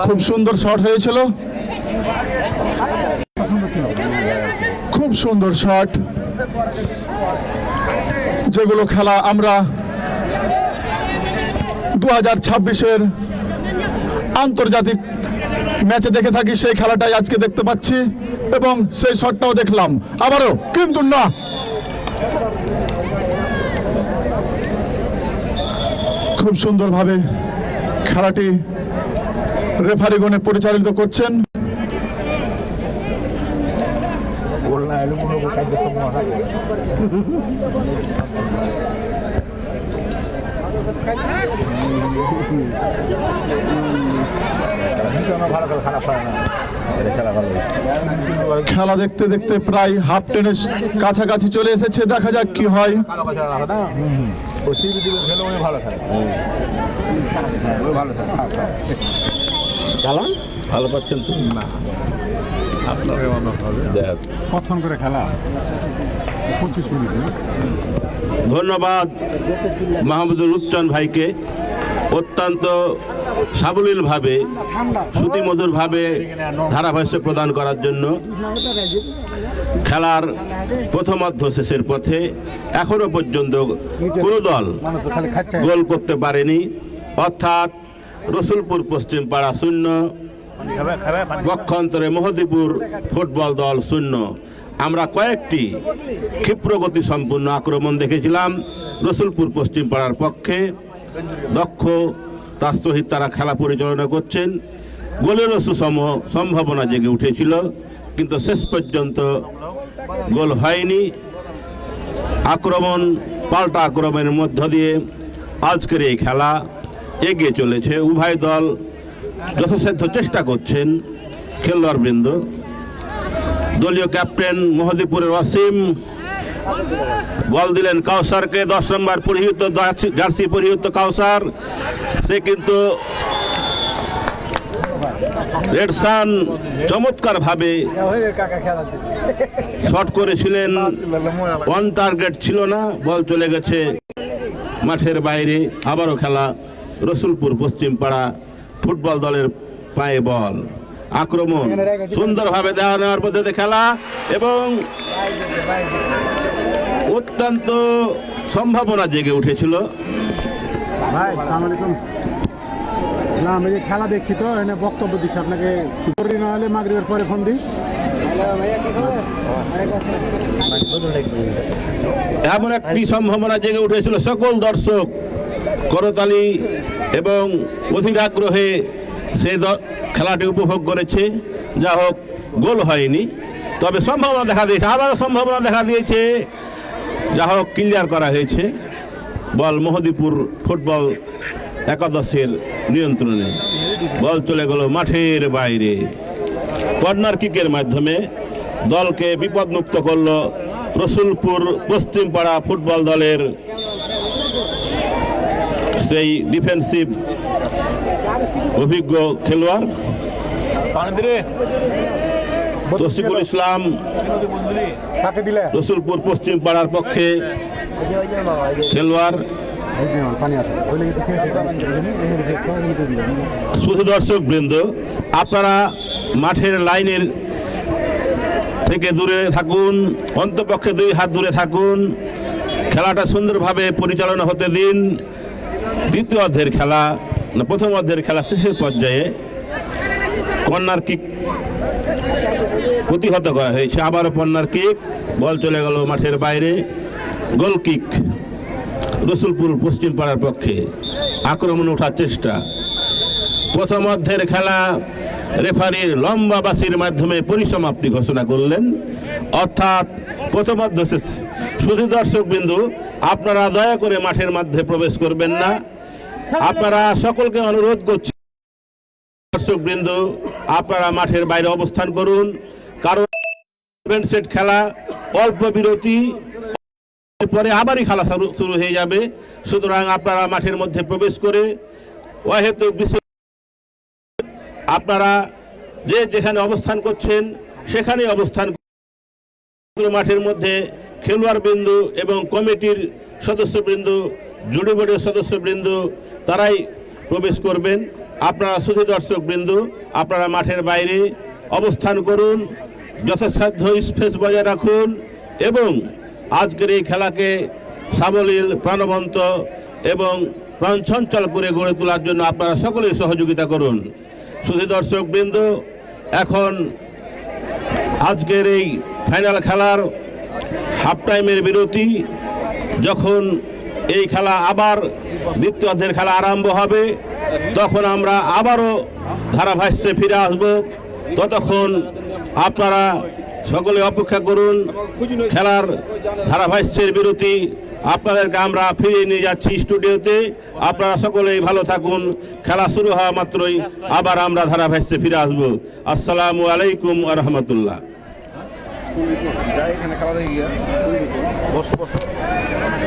খুব সুন্দর শট হয়েছিল, খুব সুন্দর শট। যেগুলো খেলা আমরা 2026-এর আন্তর্জাতিক ম্যাচে দেখে থাকি, সেই খেলাটাই আজকে দেখতে পাচ্ছি এবং সেই শটটাও দেখলাম আবারও, কিন্তু না। খুব সুন্দরভাবে খেলাটি রেফারিগণে পরিচালিত করছেন। খেলা দেখতে দেখতে প্রায় হাফ টেনের কাছাকাছি চলে এসেছে, দেখা যাক কি হয়। ভালো পাচ্ছেন তো না? কতক্ষণ করে খেলা? 25 মিনিট। ধন্যবাদ মাহমুদুল উচ্চন ভাইকে, অত্যন্ত সাবলীলভাবে শ্রুতিমধুরভাবে ধারাভাষ্য প্রদান করার জন্য। খেলার প্রথমার্ধ শেষের পথে এখনো পর্যন্ত কোনো দল গোল করতে পারেনি, অর্থাৎ রসুলপুর পশ্চিমপাড়া 0, পক্ষান্তরে মহদেপুর ফুটবল দল 0। আমরা কয়েকটি ক্ষিপ্রগতি সম্পূর্ণ আক্রমণ দেখেছিলাম রসুলপুর পশ্চিমপাড়ার পক্ষে। দক্ষ তার সহিত তারা খেলা পরিচালনা করছেন, গোলেরও সুষম সম্ভাবনা জেগে উঠেছিল, কিন্তু শেষ পর্যন্ত গোল হয়নি। আক্রমণ পাল্টা আক্রমণের মধ্য দিয়ে আজকের এই খেলা এগিয়ে চলেছে। উভয় দল যথাসাধ্য চেষ্টা করছেন খেলোয়াড়বৃন্দ। দলীয় ক্যাপ্টেন মহদীপুরের ওয়াসিম বল দিলেন কাউসারকে, 10 নম্বর পরিহিত জার্সি পরিহিত কাউসার, সে কিন্তু রেডসান চমৎকার ভাবে শট করেছিলেন, অন টার্গেট ছিল না, বল চলে গেছে মাঠের বাইরে। আবারও খেলা রসুলপুর পশ্চিম পাড়া ফুটবল দলের পায়ে বল, আক্রমণ সুন্দরভাবে দেওয়া নেওয়ার পদ্ধতি খেলা এবং অত্যন্ত সম্ভাবনা জেগে উঠেছিল। ভাই আসসালামু আলাইকুম। না আমি যে খেলা দেখছি তো এখানে বক্তব্য দিচ্ছি আপনাকে, জরুরি না হলে মাগরিবের পরে ফোন দিই। এমন একটি সম্ভাবনা জেগে উঠেছিল, সকল দর্শক করতালি এবং অধীর আগ্রহে সে খেলাটি উপভোগ করেছে। যা হোক গোল হয়নি, তবে সম্ভাবনা দেখা দিয়েছে, আবারও সম্ভাবনা দেখা দিয়েছে, যা হোক ক্লিয়ার করা হয়েছে। বল মহদীপুর ফুটবল একাদশের নিয়ন্ত্রণে, বল চলে গেল মাঠের বাইরে। কর্নার কিকের মাধ্যমে দলকে বিপদমুক্ত করল রসুলপুর পশ্চিম পাড়া ফুটবল দলের সেই ডিফেন্সিভ অভিজ্ঞ খেলোয়াড় তসিফুল ইসলাম। রসুলপুর পশ্চিম পাড়ার পক্ষে খেলোয়াড়। শুধু দর্শক বৃন্দ, আপনারা মাঠের লাইনের থেকে দূরে থাকুন, অন্তপক্ষে 2 হাত দূরে থাকুন, খেলাটা সুন্দরভাবে পরিচালনা হতে দিন। দ্বিতীয় অর্ধের খেলা না প্রথম অর্ধের খেলা শেষের পর্যায়ে কর্নার কিক প্রতিহত করা হয়েছে, আবারও কর্নার কিক, বল চলে গেল মাঠের বাইরে। গোল কিক রসুলপুর পশ্চিম পাড়ার পক্ষে, আক্রমণে ওঠার চেষ্টা। প্রথম অর্ধের খেলা রেফারির লম্বা বাঁশির মাধ্যমে পরিসমাপ্তি ঘোষণা করলেন, অর্থাৎ প্রথম অর্ধ শেষ। শুধু দর্শক বিন্দু, আপনারা দয়া করে মাঠের মধ্যে প্রবেশ করবেন না, আপনারা সকলকে অনুরোধ করছি দর্শক বৃন্দ আপনারা মাঠের বাইরে অবস্থান করুন, কারণ সেট খেলা অল্প বিরতি পরে আবারই খেলা শুরু হয়ে যাবে। সুতরাং আপনারা মাঠের মধ্যে প্রবেশ করে অহেতুক বিষয় আপনারা যে যেখানে অবস্থান করছেন সেখানে অবস্থান মাঠের মধ্যে খেলোয়াড় বিন্দু এবং কমিটির সদস্যবৃন্দ, জুরি বোর্ডের সদস্যবৃন্দ তারাই প্রবেশ করবেন। আপনারা শুধু দর্শক বিন্দু আপনারা মাঠের বাইরে অবস্থান করুন, যথাসাধ্য স্পেস বজায় রাখুন এবং আজকের এই খেলাকে সাবলীল, প্রাণবন্ত এবং প্রাণচঞ্চল করে গড়ে তোলার জন্য আপনারা সকলেই সহযোগিতা করুন। শুধু দর্শক বৃন্দ, এখন আজকের এই ফাইনাল খেলার হাফ টাইমের বিরতি, যখন এই খেলা আবার দ্বিতীয় অর্ধের খেলা আরম্ভ হবে তখন আমরা আবারও ধারাভাষ্যে ফিরে আসব। ততক্ষণ আপনারা সকলে অপেক্ষা করুন। খেলার ধারাভাষ্যের বিরতি আপনাদেরকে আমরা ফিরিয়ে নিয়ে যাচ্ছি স্টুডিওতে। আপনারা সকলেই ভালো থাকুন। খেলা শুরু হওয়া মাত্রই আবার আমরা ধারাভাষ্যে ফিরে আসব। আসসালামু আলাইকুম ওয়া রাহমাতুল্লাহ। এখানে খাওয়া দাওয়া গিয়া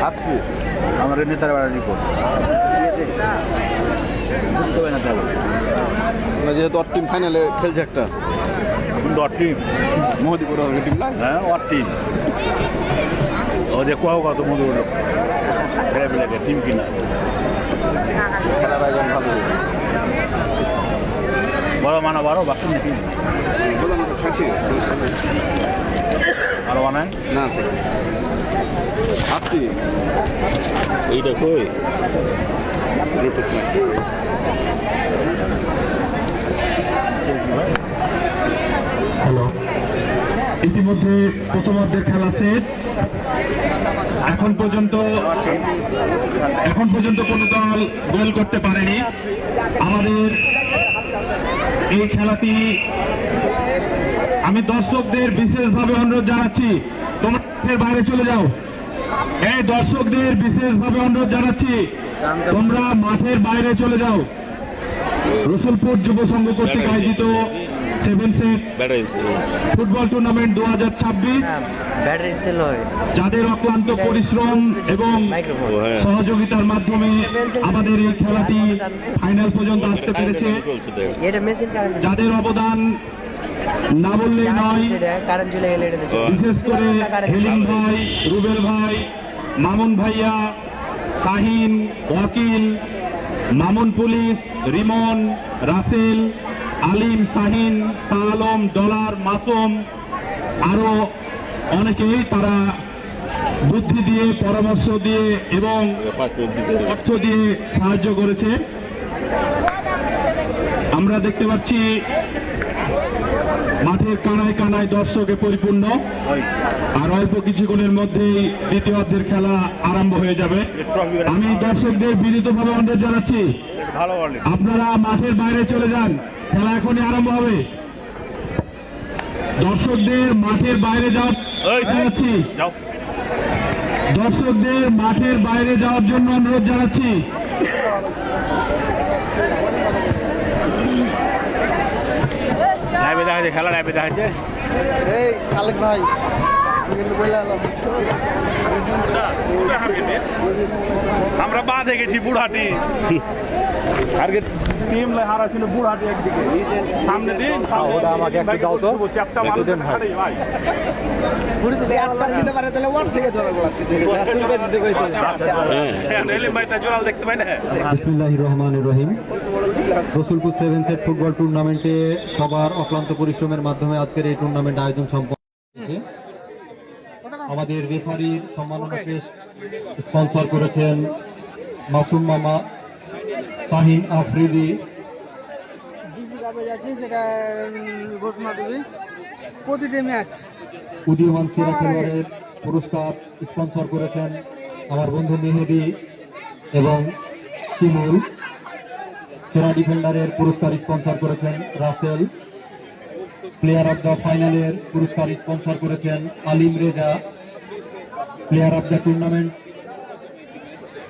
আসছি আমার নেতার বাড়ি রিপোর্ট যেহেতু ওর টিম ফাইনালে খেলছে একটা ওর টিম মোহদীপুর টিম না, হ্যাঁ ওর টিম ও যে কোয়াও কত মোহদীপুর টিম কিনা খেলার আয়োজন ভালো বড় মানা বড় বাসন নাকি আরো বানায় না আসছি এইটা কই হ্যালো, ইতিমধ্যে প্রথমার্ধের খেলা শেষ। এখন পর্যন্ত কোনো দল গোল করতে পারেনি। আমাদের এই খেলাটি আমি দর্শকদের বিশেষভাবে অনুরোধ জানাচ্ছি, তোমরা বাইরে চলে যাও। এই দর্শকদের বিশেষভাবে অনুরোধ জানাচ্ছি, তোমরা মাঠের বাইরে চলে যাও। রসুলপুর যুব সংঘ কর্তৃক আয়োজিত সেভেন্সের ফুটবল টুর্নামেন্ট 2026 যাদের অক্লান্ত পরিশ্রম এবং সহযোগিতার মাধ্যমে আমাদের এই খেলাটি ফাইনাল পর্যন্ত আসতে পেরেছে, যাদের অবদান না বললেই নয়, বিশেষ করে হেলিম ভাই, রুবেল ভাই, মামুন ভাইয়া, শাহিন, ওয়াকিল, মামুন পুলিশ, রিমন, রাসেল, আলিম, শাহিন, শাহ আলম, ডলার, মাসুম, আরও অনেকেই তারা বুদ্ধি দিয়ে, পরামর্শ দিয়ে এবং অর্থ দিয়ে সাহায্য করেছে। আমরা দেখতে পাচ্ছি মাঠের কানায় কানায় দর্শকে পরিপূর্ণ, আর অল্প কিছুক্ষণের মধ্যেই দ্বিতীয় অর্ধের খেলা আরম্ভ হয়ে যাবে। আমি দর্শকদের বিনীতভাবে অনুরোধ জানাচ্ছি, আপনারা মাঠের বাইরে চলে যান, খেলা এখনই আরম্ভ হবে। দর্শকদের মাঠের বাইরে জানাচ্ছি, দর্শকদের মাঠের বাইরে যাওয়ার জন্য অনুরোধ জানাচ্ছি। লাইভে দেখা যাচ্ছে, খেলা লাইভে দেখা যাচ্ছে। আমরা বাঁধে গেছি বুড়হাটি, আর টিম হারা ছিল বুড়হাটি একদিকে, সামনে দিন আমাকে একটু দাও তো, চ্যাপটা মানুষ ভাই দেখতে পাই না। বিসমিল্লাহির রহমানির রহিম। রসুলপুর সেভেন্সের ফুটবল টুর্নামেন্টে সবার অক্লান্ত পরিশ্রমের মাধ্যমে আজকের এই টুর্নামেন্ট আয়োজন সম্পন্ন হয়েছে। আমাদের রেফারির সম্মাননা ক্রেস্ট স্পন্সর করেছেন মাসুম মামা, শাহিন আফ্রিদি, উদীয়মান সেরা খেলোয়াড়ের পুরস্কার স্পন্সর করেছেন আমার বন্ধু মেহেদি এবং শিমুল। সেরা ডিফেন্ডারের পুরস্কার স্পন্সর করেছেন রাসেল। প্লেয়ার অব দ্য ফাইনালের পুরস্কার স্পন্সর করেছেন Alim Reza. Player of the tournament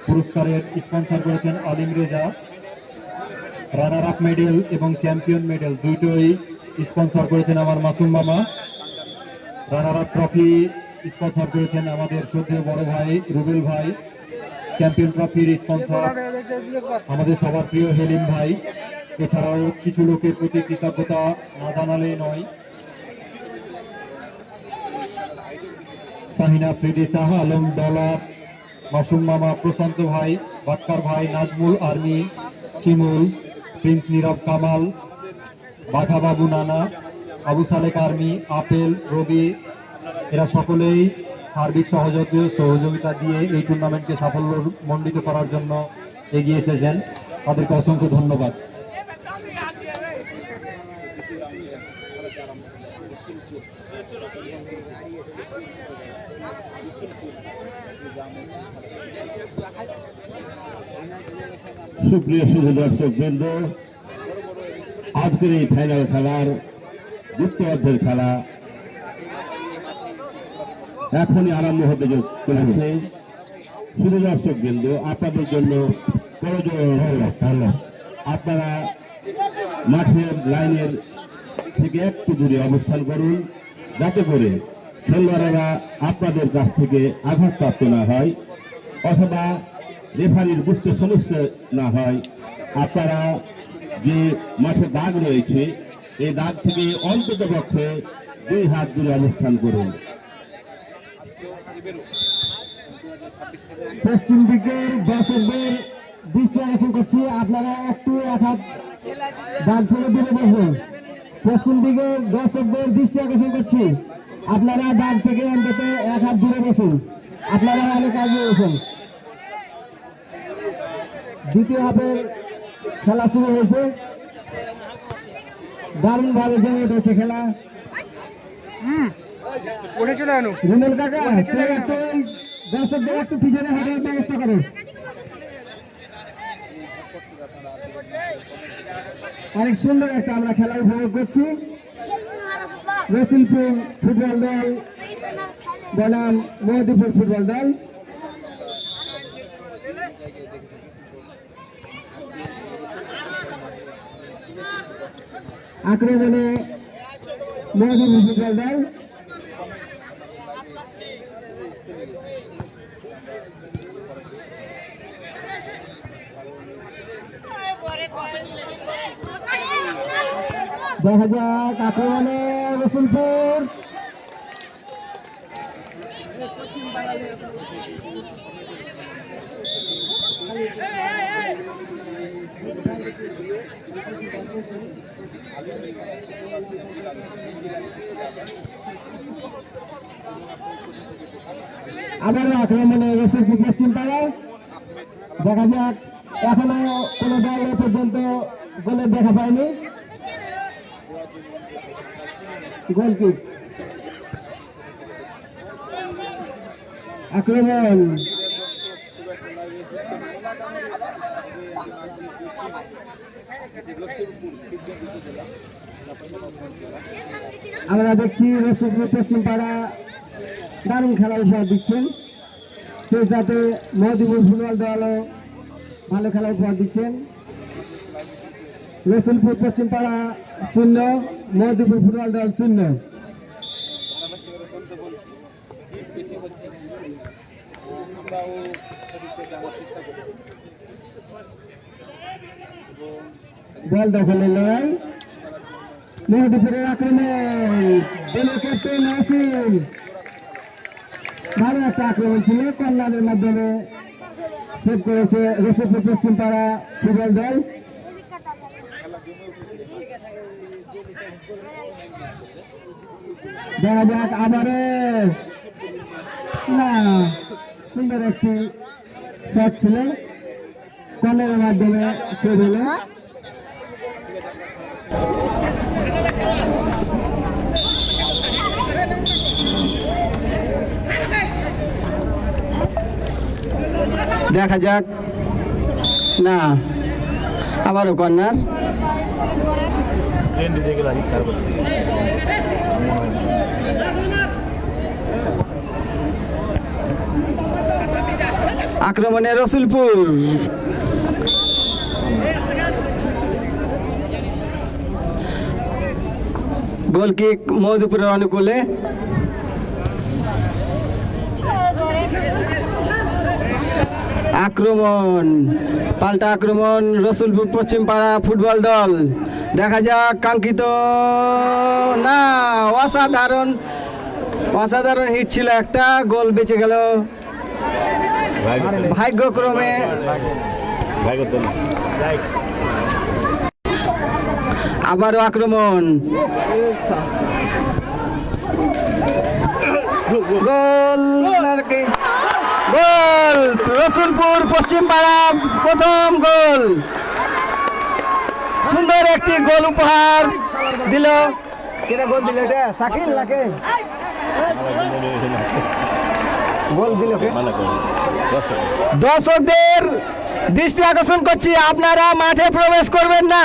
পুরস্কারের স্পন্সর করেছেন Alim Reza. Runner up medal এবং চ্যাম্পিয়ন মেডেল দুটোই স্পন্সর করেছেন আমার মাসুম মামা। রানার আপ ট্রফি স্পন্সর করেছেন আমাদের শ্রদ্ধেয় বড় ভাই রুবেল ভাই। চ্যাম্পিয়ন ট্রফির স্পন্সর আমাদের সবার প্রিয় হেলিম ভাই। এছাড়াও কিছু লোকের প্রতি কৃতজ্ঞতা না জানালেই নয়। শাহিনা আফ্রিদি, শাহ আলম, ডলার, মাসুম মামা, প্রশান্ত ভাই, বাক্কার ভাই, নাজমুল, আর্মি, শিমুল, প্রিন্স নীরব, কামাল, বাঘা বাবু, নানা, আবু সালেক, আর্মি, আপেল, রবি, এরা সকলেই সার্বিক সহযোগিতা দিয়ে এই টুর্নামেন্টকে সাফল্য মণ্ডিত করার জন্য এগিয়ে এসেছেন। তাদেরকে অসংখ্য ধন্যবাদ। সুপ্রিয় সুধী দর্শক বৃন্দ, আজকের এই ফাইনাল খেলার দ্বিতীয় অর্ধের খেলা এখনই আরম্ভ হতে চলেছে। সুধী দর্শক বৃন্দ, আপনাদের জন্য আপনারা মাঠের লাইনের থেকে একটু দূরে অবস্থান করুন, যাতে করে খেলোয়াড়েরা আপনাদের কাছ থেকে আঘাতপ্রাপ্ত না হয় অথবা রেফারির বুঝতে সমস্যা না হয়। আপনারা যে মাঠে দাগ রয়েছে, এই দাগ থেকে অন্তত পক্ষে 2 হাত দূরে অবস্থান করুন। পশ্চিম দিকের দর্শকদের দৃষ্টি আকর্ষণ করছি, আপনারা একটু এক হাত দাগ থেকে দূরে বসবেন। পশ্চিম দিকের দর্শকদের দৃষ্টি আকর্ষণ করছি, আপনারা দাগ থেকে অন্তত এক হাত দূরে বসুন। আপনারা অনেক এগিয়ে বসুন। দ্বিতীয় হাফের খেলা শুরু হয়েছে, দারুণ ভাবে জমে উঠেছে খেলা। রুমেল কাকা একটু দর্শকদের একটু পিছনে হাঁটার ব্যবস্থা করো। অনেক সুন্দর একটা আমরা খেলা উপভোগ করছি। রসুলপুর ফুটবল দল বনাম মেহেদিপুর ফুটবল দল। আক্রমণে মহিদুল ফুটবল দল। দেখা যাক আক্রমণে রসুলপুর, আবারও আক্রমণে রসুলপুর পশ্চিম পাড়ায়। দেখা যাক, এখনো কোনো দল এ পর্যন্ত গোলের দেখা পায়নি। গোলকিক, আক্রমণ আমরা দেখছি রসুলপুর পশ্চিম পাড়া দারুণ খেলা উপহার দিচ্ছেন, সেই সাথে মহদিপুর ফুটবল দলও ভালো খেলা উপহার দিচ্ছেন। রসুলপুর পশ্চিম পাড়া 0, মহদিপুর ফুটবল দল 0। বল দখলের লড়াই, মহদিপুরের আক্রমণ, দলের ক্যাপ্টেন আসিম, ভালো একটা আক্রমণ ছিল, কল্যাণের মাধ্যমে সেভ করেছে রসুলপুর পশ্চিম পাড়া ফুটবল দল। দেখা যাক আবারও, না, সুন্দর একটি শট ছিল, কর্নারের মাধ্যমে সেভ হলো। দেখা যাক, না, আবারও কর্নার। আক্রমণে রসুলপুর, গোলকিক মহদিপুরের অনুকূলে। আক্রমণ, পাল্টা আক্রমণ রসুলপুর পশ্চিম পাড়া ফুটবল দল। দেখা যাক, কাঙ্ক্ষিত, না, অসাধারণ অসাধারণ হিট ছিল, একটা গোল বেঁচে গেল ভাগ্যক্রমে। আবারও আক্রমণ, গোল, গোল রসুলপুর পশ্চিম পাড়া প্রথম গোল। সুন্দর একটি গোল উপহার দিল। কেটা গোল দিল এটা? শাকিল নাকি গোল দিল? দর্শকদের দৃষ্টি আকর্ষণ করছি, আপনারা মাঠে প্রবেশ করবেন না।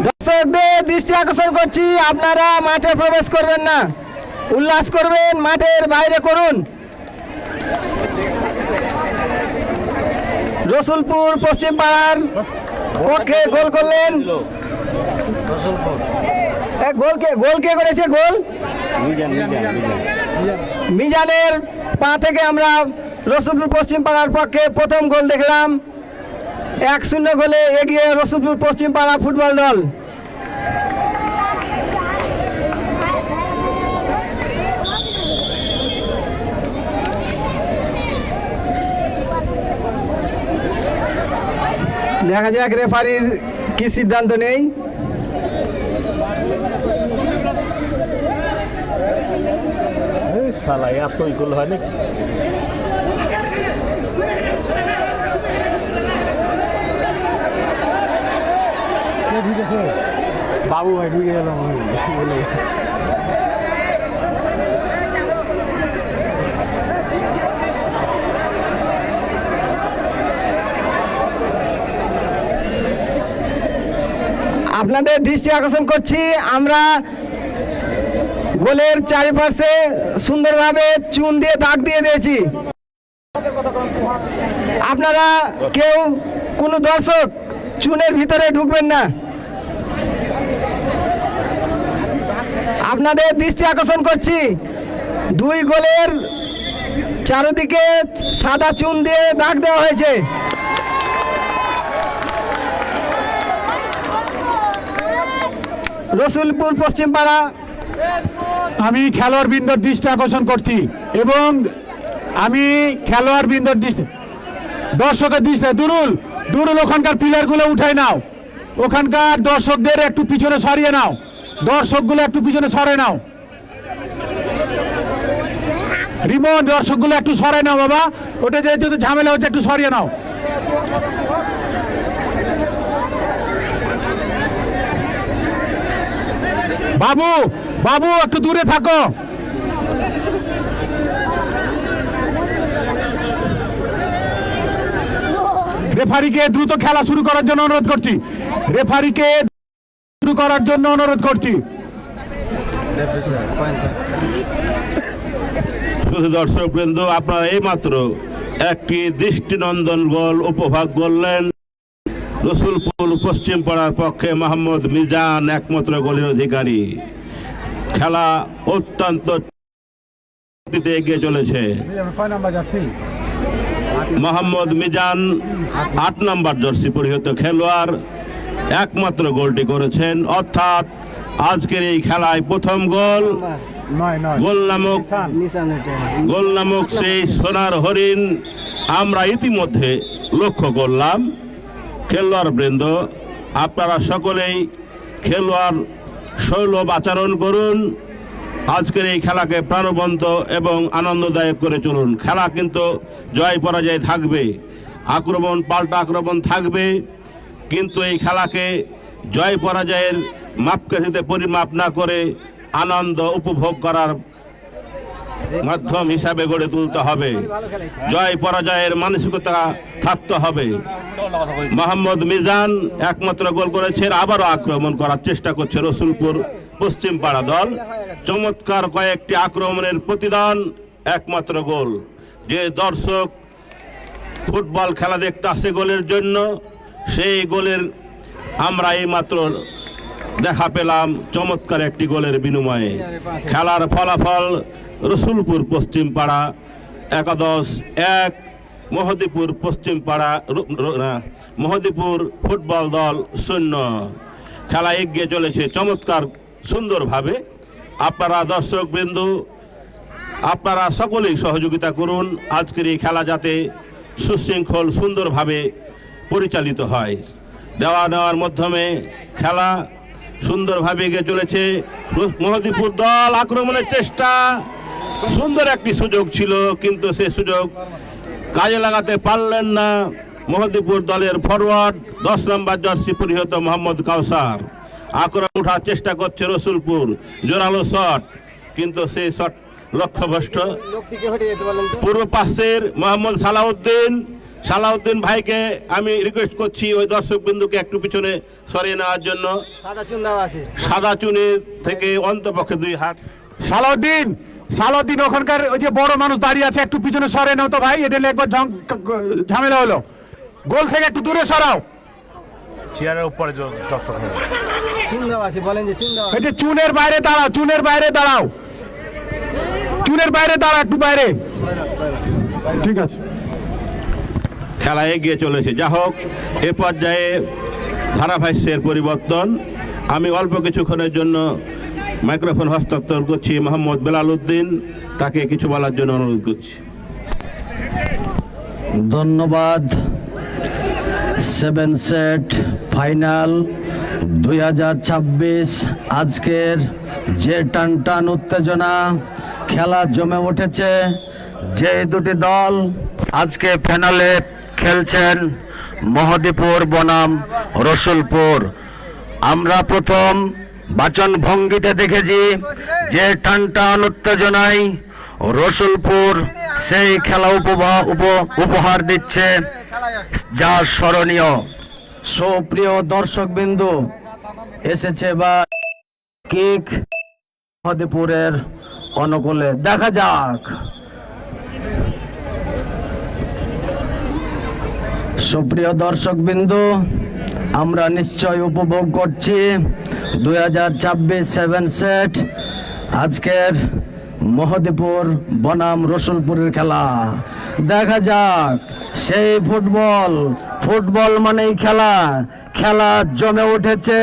দর্শকদের দৃষ্টি আকর্ষণ করছি, আপনারা মাঠে প্রবেশ করবেন না, উল্লাস করবেন মাঠের বাইরে করুন। রসুলপুর পশ্চিম পাড়ার পক্ষে গোল করলেন, গোল কে করেছে? গোল মিজানের পা থেকে আমরা রসুলপুর পশ্চিম পাড়ার পক্ষে প্রথম গোল দেখলাম। 1-0 গোলে এগিয়ে রসুলপুর পশ্চিম পাড়া ফুটবল দল। দেখা যাক রেফারির কি সিদ্ধান্ত নেই। বাবু ভাই ঢুকে গেল। আপনাদের দৃষ্টি আকর্ষণ করছি, আমরা গোলের চারিপাশে সুন্দরভাবে চুন দিয়ে দাগ দিয়ে দিয়েছি। আপনারা কেউ কোনো দর্শক চুনের ভিতরে ঢুকবেন না। আপনাদের দৃষ্টি আকর্ষণ করছি, 2 গোলের চারিদিকে সাদা চুন দিয়ে দাগ দেওয়া হয়েছে। রসুলপুর পশ্চিমপাড়া। আমি খেলোয়াড় বৃন্দর দৃষ্টি আকর্ষণ করছি এবং আমি খেলোয়াড় বৃন্দর দৃষ্টি দর্শকের দৃষ্টি দুরুল ওখানকার পিলারগুলো উঠাই নাও, ওখানকার দর্শকদের একটু পিছনে সরিয়ে নাও, দর্শকগুলো একটু পিছনে সরে নাও। রিমন দর্শকগুলো একটু সরাই নাও বাবা, ওটা যেহেতু ঝামেলা হচ্ছে একটু সরিয়ে নাও। বাবু বাবু একটু দূরে থাকো। রেফারিকে দ্রুত খেলা শুরু করার জন্য অনুরোধ করছি, রেফারিকে শুরু করার জন্য অনুরোধ করছি। শুধু দর্শকবৃন্দ, আপনারা এইমাত্র একটি দৃষ্টিনন্দন গোল উপভোগ করলেন। রসুলপুর পশ্চিম পাড়ার পক্ষে মোহাম্মদ মিজান একমাত্র গোলের অধিকারী। খেলা অত্যন্ত এগিয়ে চলেছে। মোহাম্মদ মিজান 8 নম্বর জার্সি পরিহিত খেলোয়াড় একমাত্র গোলটি করেছেন, অর্থাৎ আজকের এই খেলায় প্রথম গোল গোল নামক সেই সোনার হরিণ আমরা ইতিমধ্যে লক্ষ্য করলাম। খেলোয়াড় বৃন্দ, আপনারা সকলেই খেলোয়াড় শৈলভ আচরণ করুন, আজকের এই খেলাকে প্রাণবন্ত এবং আনন্দদায়ক করে চলুন। খেলা কিন্তু জয় পরাজয় থাকবে, আক্রমণ পাল্টা আক্রমণ থাকবে, কিন্তু এই খেলাকে জয় পরাজয়ের মাপকাঠিতে পরিমাপ না করে আনন্দ উপভোগ করার মাধ্যম হিসাবে গড়ে তুলতে হবে। জয় পরাজয়ের মানসিকতা থাকতে হবে। মোহাম্মদ মিজান একমাত্র গোল করেছেন, আবারও আক্রমণ করার চেষ্টা করছে রসুলপুর পশ্চিম পাড়া দল। চমৎকার কয়েকটি আক্রমণের প্রতিদান একমাত্র গোল। যে দর্শক ফুটবল খেলা দেখতে আসে গোলের জন্য, সেই গোলের আমরা এইমাত্র দেখা পেলাম চমৎকার একটি গোলের বিনিময়ে। খেলার ফলাফল রসুলপুর পশ্চিম পাড়া 11-1, মহদীপুর পশ্চিম পাড়া মহদীপুর ফুটবল দল 0। খেলা এগিয়ে চলেছে চমৎকার সুন্দরভাবে। আপনারা দর্শক বিন্দু, আপনারা সকলেই সহযোগিতা করুন আজকের এই খেলা যাতে সুশৃঙ্খল সুন্দরভাবে পরিচালিত হয়। দেওয়া নেওয়ার মাধ্যমে খেলা সুন্দরভাবে এগিয়ে চলেছে। মহদীপুর দল আক্রমণের চেষ্টা, সুন্দর একটি সুযোগ ছিল, কিন্তু সে সুযোগ কাজে লাগাতে পারলেন না মহদীপুর দলের ফরওয়ার্ড 10 নম্বর জার্সি পরিহিত মোহাম্মদ কাউসার। আক্রমণ ওঠার চেষ্টা করছে রসুলপুর, জোরালো শট, কিন্তু সেই শট লক্ষ্যভ্রষ্ট। পূর্ব পাশের মোহাম্মদ সালাউদ্দিন ভাইকে আমি রিকোয়েস্ট করছি ওই দর্শক বিন্দুকে একটু পিছনে সরিয়ে নেওয়ার জন্য। সাদা চুনের থেকে অন্তপক্ষে 2 হাত। সালাউদ্দিন ওখানকার ওই যে বড় মানুষ দাঁড়িয়ে আছে, একটু পিছনে সরে নাও তো ভাই, এটা একবার ঝামেলা হলো। গোল থেকে একটু দূরে সরাও। চেয়ারের উপরে এই যে চুনের বাইরে দাঁড়াও, একটু বাইরে। ঠিক আছে, খেলা এগিয়ে চলেছে। যা হোক, এ পর্যায়ে ধারাভাষ্যের পরিবর্তন। আমি অল্প কিছুক্ষণের জন্য মাইক্রোফোন হস্তান্তর করছি মোহাম্মদ বেলাল উদ্দিন, তাকে কিছু বলার জন্য অনুরোধ করছি। ধন্যবাদ। 7 সেট ফাইনাল 2026। আজকের যে টান উত্তেজনা, খেলা জমে উঠেছে। যে দুটি দল আজকে ফাইনালে খেলছেন, মহদীপুর বনাম রসুলপুর। আমরা প্রথম বাচন ভঙ্গিতে দেখেছি যে টান উত্তেজনায় রসুলপুর সেই খেলা উপহার দিচ্ছে, যা স্মরণীয়। সুপ্রিয় দর্শকবিন্দু, এসেছে বা কিক মহদীপুরের অনুকূলে, দেখা যাক। সুপ্রিয় দর্শকবিন্দু, আমরা নিশ্চয় উপভোগ করছি 2026 7 সেট আজকের মহদেপুর বনাম রসুলপুরের খেলা। দেখা যাক সেই ফুটবল মানেই খেলা, খেলা জমে উঠেছে।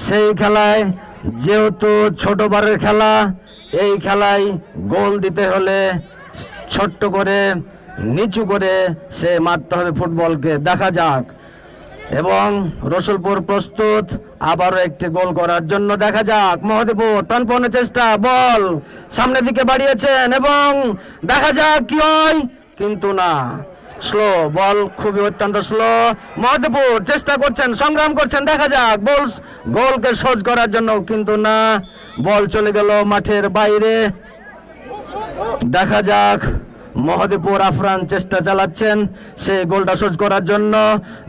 সেই খেলায় যেহেতু ছোটবারের খেলা, এই খেলায় গোল দিতে হলে ছোট্ট করে নিচু করে সে মারতে হবে ফুটবলকে। দেখা যাক, এবং রসুলপুর প্রস্তুত আবারও একটি গোল করার জন্য। দেখা যাক মহদেপুর টানপনের চেষ্টা, বল সামনের দিকে বাড়িয়েছেন এবং দেখা যাক কি হয়, কিন্তু না, স্লো বল, খুবই অত্যন্ত স্লো। মহদেপুর চেষ্টা করছেন, সংগ্রাম করছেন, দেখা যাক গোলকে সহজ করার জন্য, কিন্তু না, বল চলে গেল মাঠের বাইরে। দেখা যাক মহদেপুর আফরান চেষ্টা চালাচ্ছেন সেই গোলটা শোধ করার জন্য।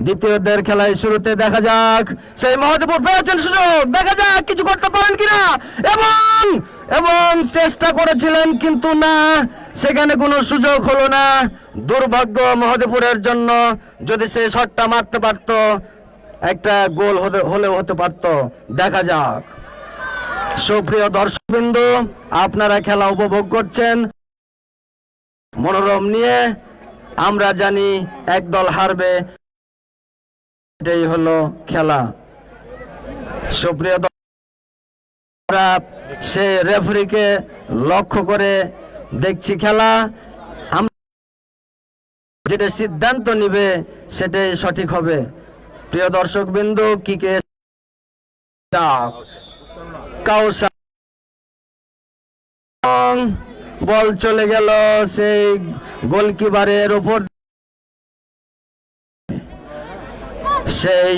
দ্বিতীয়দের খেলায় শুরুতে দেখা যাক সেই মহদেপুর পেয়েছেন সুযোগ, দেখা যাক কিছু করতে পারেন কিনা, এবং চেষ্টা করেছিলেন কিন্তু না, সেখানে কোনো সুযোগ হলো না। দুর্ভাগ্য মহদেপুরের জন্য, যদি সে শটটা মারতে পারত একটা গোল হলেও হতে পারত। দেখা যাক, সুপ্রিয় দর্শকবৃন্দ, আপনারা খেলা উপভোগ করছেন মনোরম নিয়ে। আমরা জানি এক দল হারবে, এটাই হলো খেলা। সুপ্রিয় আমরা সে রেফারিকে লক্ষ্য করে দেখছি খেলা, আমরা যেটা সিদ্ধান্ত নিবে সেটাই সঠিক হবে। প্রিয় দর্শক বিন্দু, কি কে কাউসা, বল চলে গেল সেই গোলকিপারের উপর, সেই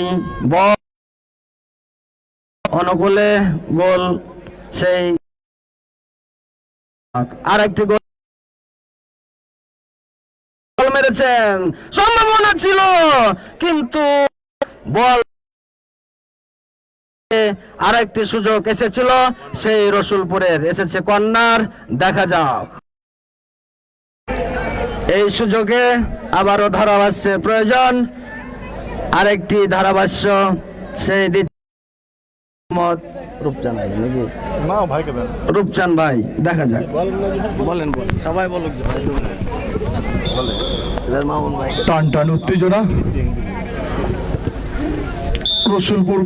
বল অনুকূলে গোল, সেই আরেকটি গোল মেরেছেন, সম্ভাবনা ছিল কিন্তু বল, আরেকটি সুযোগ এসেছিল সেই রসুলপুরের, এসেছে কর্নার। দেখা যাক এই সুযোগে আবারও ধারাভাষ্যের প্রয়োজন, আরেকটি ধারাভাষ্য সেই রূপচান নাকি রূপচান ভাই। দেখা যাক, বলেন সবাই বলুক, টান টান উত্তেজনা, রসুলপুর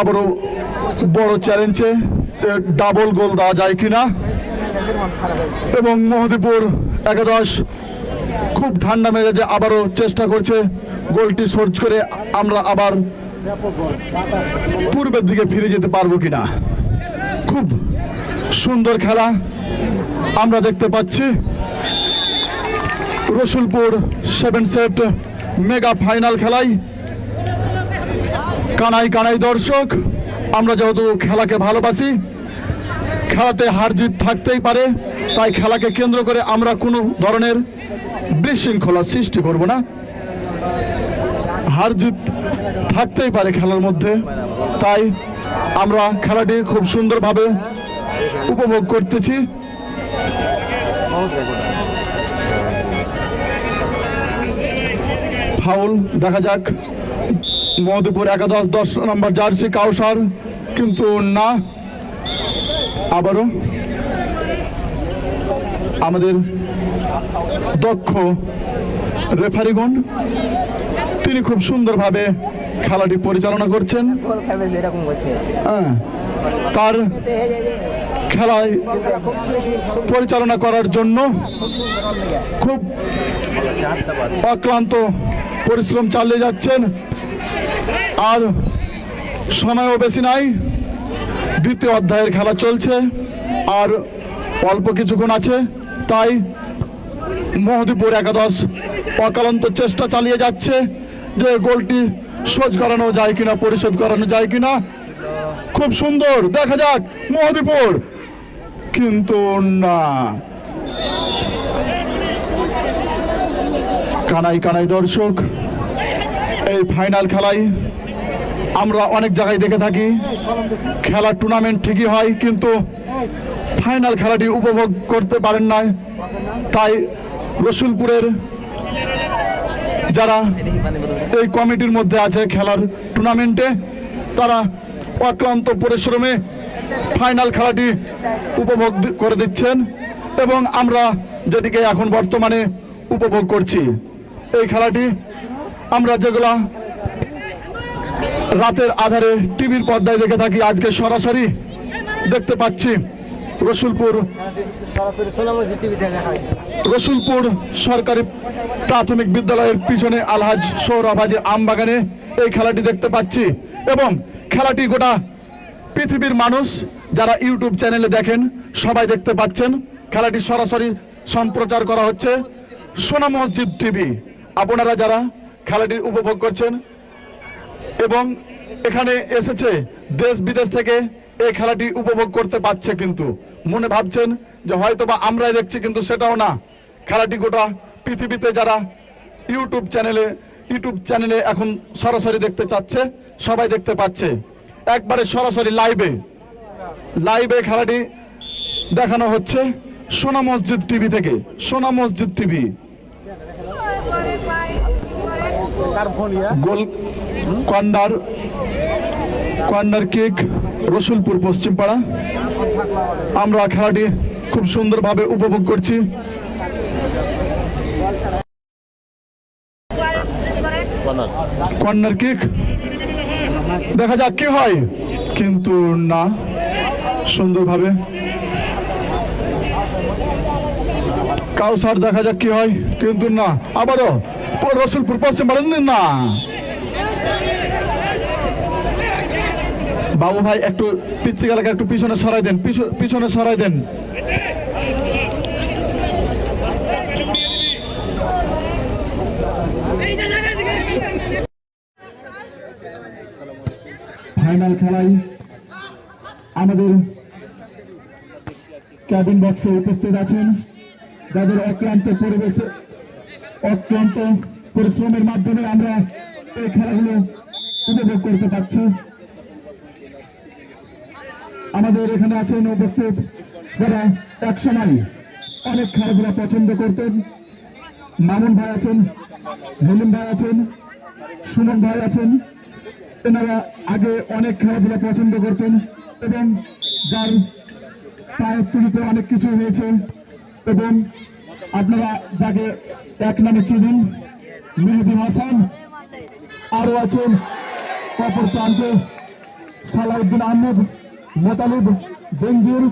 আবারও বড় চ্যালেঞ্জে ডাবল গোল দেওয়া যায় কিনা, এবং মহদেপুর একাদশ খুব ঠান্ডা মেজাজে আবারও চেষ্টা করছে গোলটি সোর্স করে আমরা আবার পূর্বের দিকে ফিরে যেতে পারবো কিনা। খুব সুন্দর খেলা আমরা দেখতে পাচ্ছি। রসুলপুর 7 সেট মেগা ফাইনাল খেলায় কানাই কানাই দর্শক, আমরা যেহেতু খেলাকে ভালোবাসি, খেলাতে হার জিত থাকতেই পারে, তাই খেলাকে কেন্দ্র করে আমরা কোনো ধরনের বিশৃঙ্খলা সৃষ্টি করব না। হার জিত থাকতেই পারে খেলার মধ্যে, তাই আমরা খেলাটি খুব সুন্দরভাবে উপভোগ করতেছি। ফাউল দেখা যাক, মহদেপুর একাদশ 10 নম্বর জার্সি কাউসার, কিন্তু না, আবারও আমাদের দক্ষ রেফারিগণ তিনি খুব সুন্দরভাবে খেলাটি পরিচালনা করছেন। তার খেলায় পরিচালনা করার জন্য খুব অক্লান্ত পরিশ্রম চালিয়ে যাচ্ছেন, আর সময়ও বেশি নাই। দ্বিতীয় অধ্যায়ের খেলা চলছে, আর অল্প কিছুক্ষণ আছে, তাই মহদেপুর একাদশ অক্লান্ত চেষ্টা চালিয়ে যাচ্ছে যে গোলটি শোধ করানো যায় কিনা, পরিশোধ করানো যায় কিনা। খুব সুন্দর, দেখা যাক মহদেপুর, কিন্তু না, কানাই কানাই দর্শক, এই ফাইনাল খেলায় আমরা অনেক জায়গায় দেখে থাকি খেলার টুর্নামেন্ট ঠিকই হয়, কিন্তু ফাইনাল খেলাটি উপভোগ করতে পারেন না। তাই রসুলপুরের যারা এই কমিটির মধ্যে আছে খেলার টুর্নামেন্টে, তারা অক্লান্ত পরিশ্রমে ফাইনাল খেলাটি উপভোগ করে দিচ্ছেন এবং আমরা যেটিকে এখন বর্তমানে উপভোগ করছি। এই খেলাটি আমরা যেগুলা রাতের আধারে টিভির পর্দায় দেখে থাকি, আজকে সরাসরি দেখতে পাচ্ছি রসুলপুর সরকারি প্রাথমিক বিদ্যালয়ের পিছনে আলহাজ সৌরভ হাজীর আমবাগানে এই খেলাটি দেখতে পাচ্ছি এবং খেলাটি গোটা পৃথিবীর মানুষ যারা ইউটিউব চ্যানেলে দেখেন সবাই দেখতে পাচ্ছেন। খেলাটি সরাসরি সম্প্রচার করা হচ্ছে সোনা মসজিদ টিভি। আপনারা যারা খেলাটি উপভোগ করছেন এবং এখানে এসেছে দেশ বিদেশ থেকে এই খেলাটি উপভোগ করতে পারছে, কিন্তু মনে ভাবছেন যে হয়তো বা আমরাই দেখছি, কিন্তু সেটাও না। খেলাটি গোটা পৃথিবীতে যারা ইউটিউব চ্যানেলে এখন সরাসরি দেখতে চাচ্ছে সবাই দেখতে পাচ্ছে, একবারে সরাসরি লাইভে খেলাটি দেখানো হচ্ছে সোনা মসজিদ টিভি থেকে। সোনা মসজিদ টিভি গোল কর্নার কিক রসুলপুর পশ্চিমপাড়া। আমরা খেলাটি খুব সুন্দরভাবে উপভোগ করছি। কর্নার কিক দেখা যাক কি হয়, কিন্তু না, সুন্দরভাবে কাউসার দেখা যাক কি হয়, কিন্তু না, আবারও রসুলপুর পশ্চিমপাড়া না। বাবু ভাই একটু পিচ্ছি গেলাকে একটু পিছনে সরাই দেন, পিছনে সরাই দেন। ফাইনাল খেলায় আমাদের ক্যাবিন বক্সে উপস্থিত আছেন যাদের অক্লান্ত পরিশ্রমের মাধ্যমে আমরা এই খেলাগুলো উপভোগ করতে পারছি। আমাদের এখানে আছেন উপস্থিত যারা একসময় অনেক খেলাধুলা পছন্দ করতেন। মামুন ভাই আছেন, হেলিম ভাই আছেন, সুমন ভাই আছেন। এনারা আগে অনেক খেলাধুলা পছন্দ করতেন এবং যার পায়ের তুলিতে অনেক কিছু হয়েছে এবং আপনারা যাকে এক নামে চিনেন মেহেদী হাসান, আরো আছেন অপর প্রান্তে সালাউদ্দিন আহমেদ, মোতালিব, বেনজির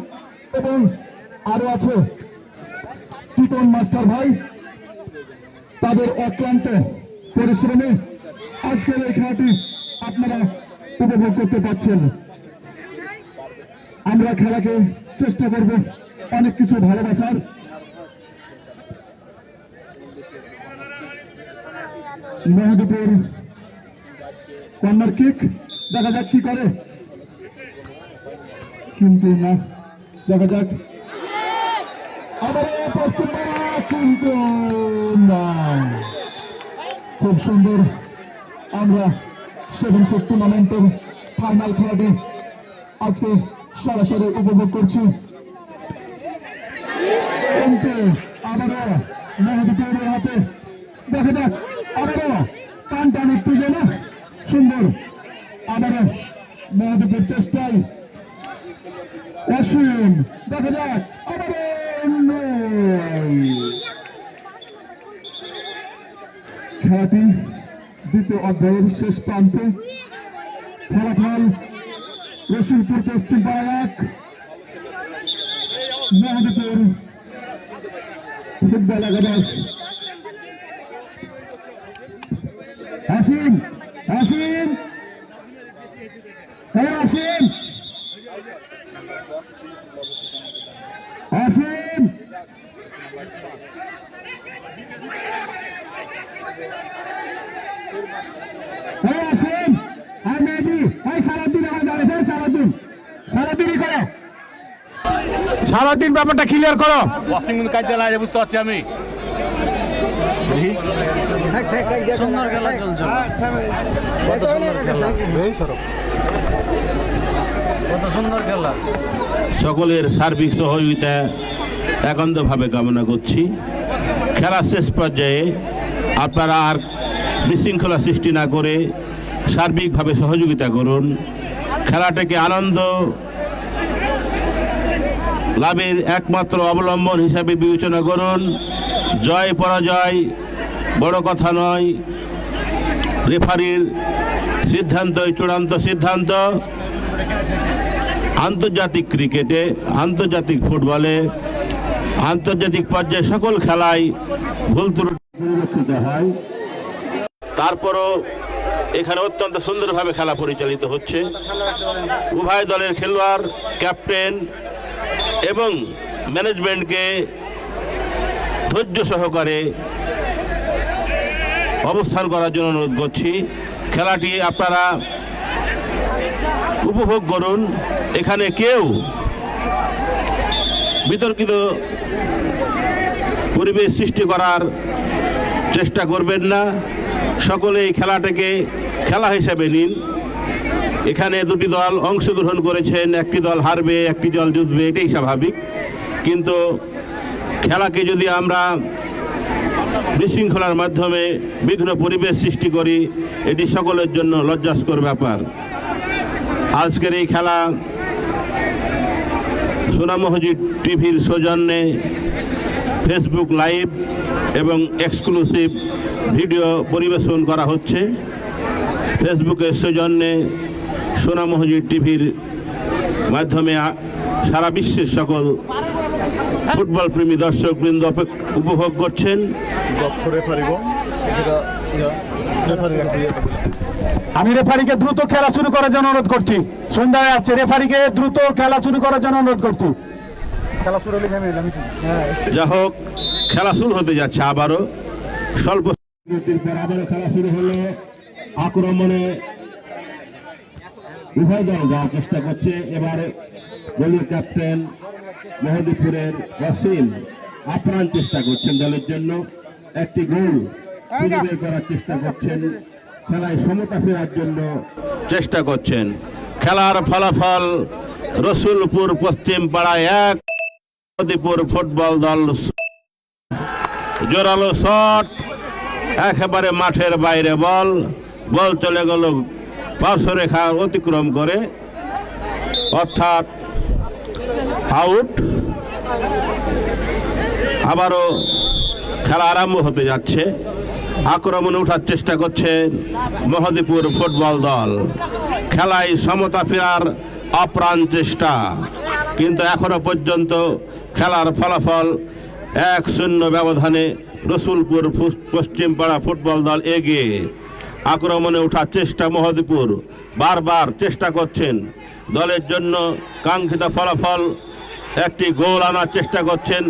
এবং আরো আছে টিটন মাস্টার ভাই। তাদের অক্লান্ত পরিশ্রমে আজকের এই খেলাটি আপনারা উপভোগ করতে পারছেন। আমরা খেলাকে চেষ্টা করব অনেক কিছু ভালোবাসার। মেহেদীপুর কর্নার কিক দেখা যাক কি করে, কিন্তু না, দেখা যাক আবার পশ্চিমবঙ্গ, কিন্তু না। খুব সুন্দর আমরা 7 টুর্নামেন্টের ফাইনাল খেলাটি আজকে সরাসরি উপভোগ করছি, কিন্তু আবারও মেহেদীপুরের হাতে দেখা যাক, আবারও টান উত্তেজনা সুন্দর, আবারও মেহেদীপুর চেষ্টায় অসীম, দেখা যাক আবারও খেলাটি দ্বিতীয় অধ্যায়ের শেষ প্রান্তে। ফলাফল রসুলপুর পশ্চিমপাড়া 1, মেহেদীপুর ফুটবল একাদশ। আসিম আসিম আসিম আসিম আসিম সারাদিন ব্যাপারটা ক্লিয়ার করো। ওয়াশিং মেশিন কাজ চালায় বুঝতে পারছি আমি। সুন্দর খেলা চলছে, কত সুন্দর খেলা, কত সুন্দর খেলা। সকলের সার্বিক সহযোগিতা একান্তভাবে কামনা করছি। খেলার শেষ পর্যায়ে আপনারা আর বিশৃঙ্খলা সৃষ্টি না করে সার্বিকভাবে সহযোগিতা করুন, খেলাটাকে আনন্দ লাভের একমাত্র অবলম্বন হিসাবে বিবেচনা করুন। জয় পরাজয় বড় কথা নয়, রেফারির সিদ্ধান্তই চূড়ান্ত সিদ্ধান্ত। আন্তর্জাতিক ক্রিকেটে, আন্তর্জাতিক ফুটবলে, আন্তর্জাতিক পর্যায়ে সকল খেলায় ভুল ত্রুটি পরিলক্ষিত হয়। তারপরও এখানে অত্যন্ত সুন্দরভাবে খেলা পরিচালিত হচ্ছে। উভয় দলের খেলোয়াড়, ক্যাপ্টেন এবং ম্যানেজমেন্টকে ধৈর্য সহকারে অবস্থান করার জন্য অনুরোধ করছি। খেলাটি আপনারা উপভোগ করুন। এখানে কেউ বিতর্কিত পরিবেশ সৃষ্টি করার চেষ্টা করবেন না। সকলে এই খেলাটাকে খেলা হিসেবে নিন। এখানে দুটি দল অংশগ্রহণ করেছেন, একটি দল হারবে, একটি দল জিতবে, এটাই স্বাভাবিক। কিন্তু খেলাকে যদি আমরা বিশৃঙ্খলার মাধ্যমে বিঘ্ন পরিবেশ সৃষ্টি করি, এটি সকলের জন্য লজ্জাস্কর ব্যাপার। আজকের এই খেলা সোনামসজিদ টিভির সৌজন্যে ফেসবুক লাইভ এবং এক্সক্লুসিভ ভিডিও পরিবেশন করা হচ্ছে। ফেসবুকের সৌজন্যে সোনামসজিদ টিভির মাধ্যমে সারা বিশ্বের সকল ফুটবল প্রেমী দর্শকবৃন্দ উপভোগ করছেন। আমি রেফারিকে দ্রুত খেলা শুরু করার জন্য অনুরোধ করছি। সন্ধ্যায় আছে, রেফারিকে দ্রুত খেলা শুরু করার জন্য অনুরোধ করছি। যা হোক, খেলা শুরু হতে যাচ্ছে আবারও। স্বল্প বিরতির পর আবারও খেলা শুরু হলো। আক্রমণে উভয় দল যাওয়ার চেষ্টা করছে। এবার দলীয় ক্যাপ্টেন মেহেদীপুরের ওয়াসিম আপ্রাণ চেষ্টা করছেন দলের জন্য একটি গোল খুঁজে বের করার চেষ্টা করছেন, খেলায় সমতা ফেরার জন্য চেষ্টা করছেন। খেলার ফলাফল রসুলপুর পশ্চিম পাড়ায় 1, মেহেদীপুর ফুটবল দল জোরালো শট, একেবারে মাঠের বাইরে বল চলে গেল পার্শ্বরেখা অতিক্রম করে, অর্থাৎ আউট। আবারও খেলা আরম্ভ হতে যাচ্ছে। আক্রমণে ওঠার চেষ্টা করছে মেহেদীপুর ফুটবল দল। খেলায় সমতা ফেরার আপ্রাণ চেষ্টা, কিন্তু এখনো পর্যন্ত খেলার ফলাফল 1-0 ব্যবধানে রসুলপুর পশ্চিম পাড়া ফুটবল দল এগিয়ে। আক্রমণে ওঠার চেষ্টা মেহেদীপুর, বারবার চেষ্টা করছেন দলের জন্য কাঙ্ক্ষিত ফলাফল, একটি গোল আনার চেষ্টা করছেন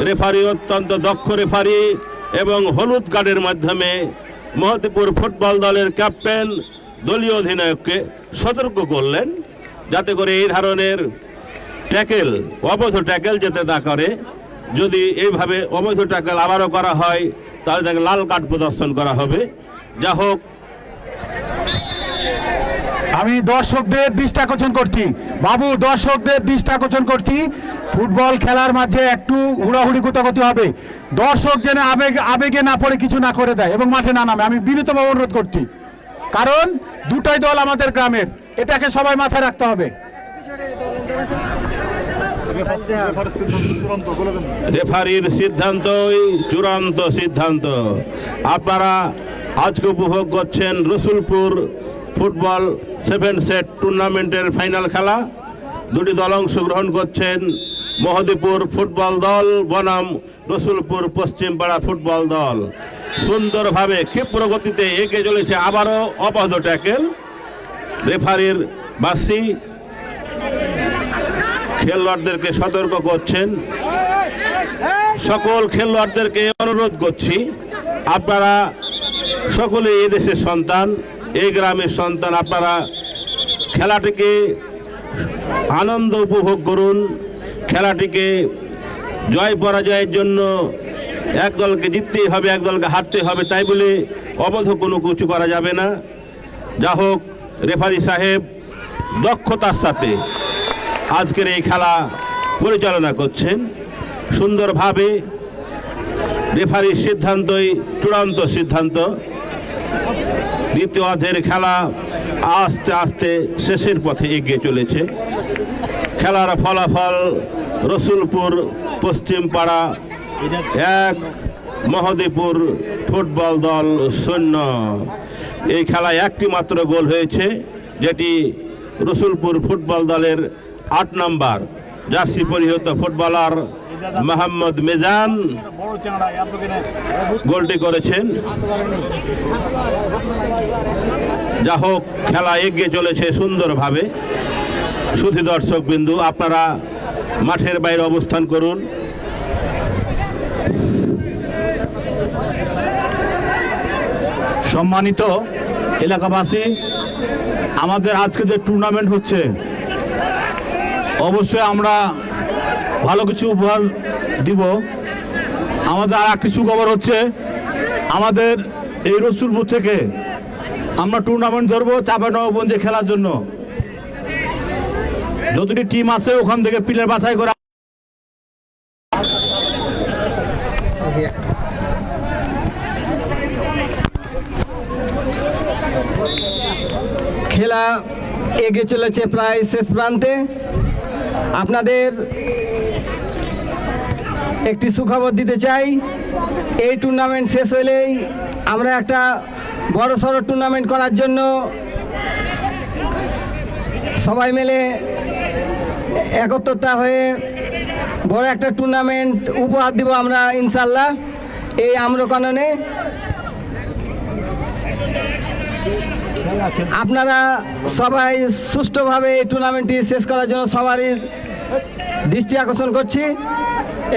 রেফারি অত্যন্ত দক্ষ রেফারি, এবং হলুদ কার্ডের মাধ্যমে মেহেদীপুর ফুটবল দলের ক্যাপ্টেন দলীয় অধিনায়ককে সতর্ক করলেন যাতে করে এই ধরনের ট্যাকেল, অবৈধ ট্যাকেল যাতে না করে। যদি এইভাবে অবৈধ ট্যাকেল আবারও করা হয় তাহলে তাকে লাল কার্ড প্রদর্শন করা হবে। যা হোক, আমি দর্শকদের দৃষ্টি আকর্ষণ করছি, বাবু দর্শকদের দৃষ্টি আকর্ষণ করছি, ফুটবল খেলার মাঝে একটু হুড়াহুড়ি গুতাগুতি হবে। দর্শক যেন আবেগে না পড়ে কিছু না করে দেয় এবং মাঠে না নামে, আমি বিনীতভাবে অনুরোধ করছি। কারণ দুটাই দল আমাদের গ্রামের, এটাকে সবাই মাথায় রাখতে হবে। রেফারির সিদ্ধান্তই চূড়ান্ত সিদ্ধান্ত। আপনারা আজকে উপভোগ করছেন রসুলপুর ফুটবল 7 সেট টুর্নামেন্টের ফাইনাল খেলা। দুটি দল অংশগ্রহণ করছেন, মেহেদীপুর ফুটবল দল বনাম রসুলপুর পশ্চিম পাড়া ফুটবল দল। সুন্দরভাবে ক্ষিপ্র গতিতে এগিয়ে চলেছে। আবারও অবৈধ ট্যাকেল, রেফারির বাসি খেলোয়াড়দেরকে সতর্ক করছেন। সকল খেলোয়াড়দেরকে অনুরোধ করছি, আপনারা সকলে এই দেশের সন্তান, এই গ্রামের সন্তান, আপনারা খেলাটিকে আনন্দ উপভোগ করুন। খেলাটিকে জয় পরাজয়ের জন্য এক দলকে জিততেই হবে, এক দলকে হারতে হবে তাই বলে অবৈধ কোনো কিছু করা যাবে না। যা হোক, রেফারি সাহেব দক্ষতার সাথে আজকের এই খেলা পরিচালনা করছেন সুন্দরভাবে। রেফারির সিদ্ধান্তই চূড়ান্ত সিদ্ধান্ত। দ্বিতীয় অর্ধের খেলা আস্তে আস্তে শেষের পথে এগিয়ে চলেছে। খেলার ফলাফল রসুলপুর পশ্চিম পাড়া 1, মহদীপুর ফুটবল দল 0। এই খেলায় একটি মাত্র গোল হয়েছে, যেটি রসুলপুর ফুটবল দলের 8 নম্বর জার্সি পরিহিত ফুটবলার মোহাম্মদ মেজান গোলটি করেছেন। যা হোক, খেলা এগিয়ে চলেছে সুন্দরভাবে। সুধী দর্শক বিন্দু, আপনারা মাঠের বাইরে অবস্থান করুন। সম্মানিত এলাকাবাসী, আমাদের আজকে যে টুর্নামেন্ট হচ্ছে, অবশ্যই আমরা ভালো কিছু উপহার দিব। আমাদের আর একটি সুখবর হচ্ছে, আমাদের এই রসুলপুর থেকে আমরা টুর্নামেন্ট ধরবো চাঁপাইনবাবগঞ্জে খেলার জন্য। যতটি টিম আছে ওখান থেকে প্লেয়ার বাছাই করা। খেলা এগিয়ে চলেছে প্রায় শেষ প্রান্তে। আপনাদের একটি সুখবর দিতে চাই, এই টুর্নামেন্ট শেষ হলেই আমরা একটা বড় সড়ো টুর্নামেন্ট করার জন্য সবাই মিলে একত্রতা হয়ে বড় একটা টুর্নামেন্ট উপহার দিব আমরা ইনশাল্লাহ এই আম্রকাননে। আপনারা সবাই সুষ্ঠুভাবে এই টুর্নামেন্টটি শেষ করার জন্য সবারই দৃষ্টি আকর্ষণ করছি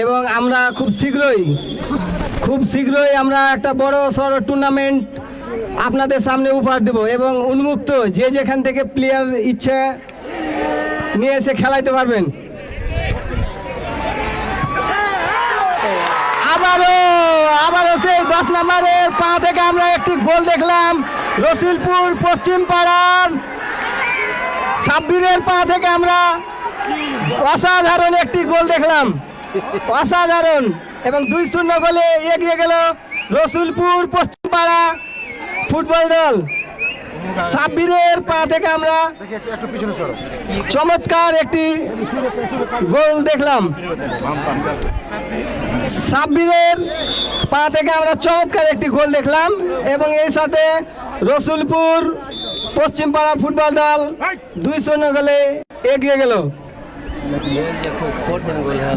এবং আমরা খুব শীঘ্রই আমরা একটা বড় সড়ো টুর্নামেন্ট আপনাদের সামনে উপহার দেব এবং উন্মুক্ত যে যেখান থেকে প্লেয়ার ইচ্ছা নিয়ে এসে খেলাইতে পারবেন। আবারও সেই 10 নম্বরের পা থেকে আমরা একটি গোল দেখলাম। রসুলপুর পশ্চিম পাড়ার সাব্বিরের পা থেকে আমরা অসাধারণ একটি গোল দেখলাম, অসাধারণ, এবং 2-0 গোলে এগিয়ে গেল রসুলপুর পশ্চিম পাড়া ফুটবল দল। সাব্বিরের পা থেকে আমরা চমৎকার একটি গোল দেখলাম। সাব্বিরের পা থেকে আমরা চমৎকার একটি গোল দেখলাম এবং এই সাথে রসুলপুর পশ্চিম পাড়া ফুটবল দল 2-0 গোলে এগিয়ে গেল।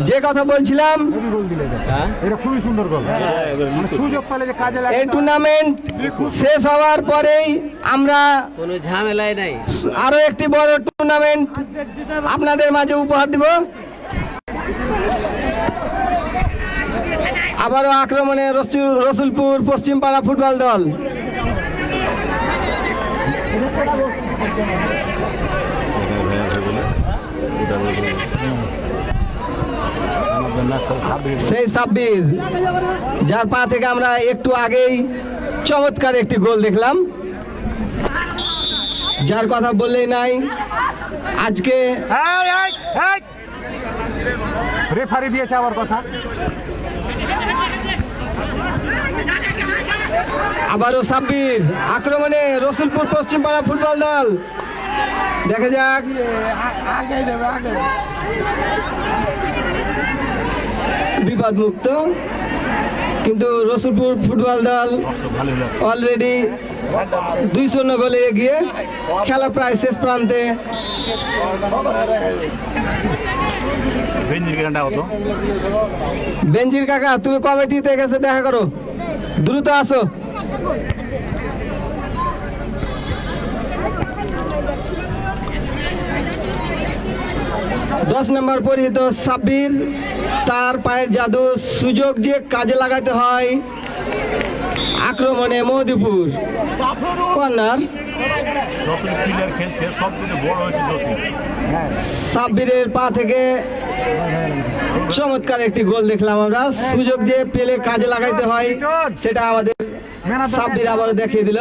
যে কথা বলছিলাম, এই টুর্নামেন্ট শেষ হওয়ার পরেই আমরা আরো একটি বড় টুর্নামেন্ট আপনাদের মাঝে উপহার দিব। আবারও আক্রমণে রসুলপুর পশ্চিম পাড়া ফুটবল দল। সেই সাব্বির, যার পা থেকে আমরা একটু আগেই চমৎকার একটি গোল দেখলাম, যার কথা বললেই নাই। আজকে রেফারি দিয়েছে আবার কথা। আবারও সাব্বির, আক্রমণে রসুলপুর পশ্চিম পাড়া ফুটবল দল। দেখা যাক, বিপদ মুক্ত, কিন্তু রসুলপুর ফুটবল দল অলরেডি 2-0 গোলে এগিয়ে। খেলা প্রায় শেষ প্রান্তে। বেঞ্জির কাকা, তুমি কমিটিতে গেছে দেখা করো, দ্রুত আসো। দশ নম্বর পরিহিত সাব্বির, তার পায়ের জাদু সুযোগ যে কাজে লাগাতে হয়। আক্রমণে মহদীপুর, কর্নার। সাব্বিরের পা থেকে চমৎকার একটি গোল দেখলাম আমরা। সুযোগ যে পেলে কাজে লাগাইতে হয় সেটা আমাদের সাব্বির আবারও দেখিয়ে দিল।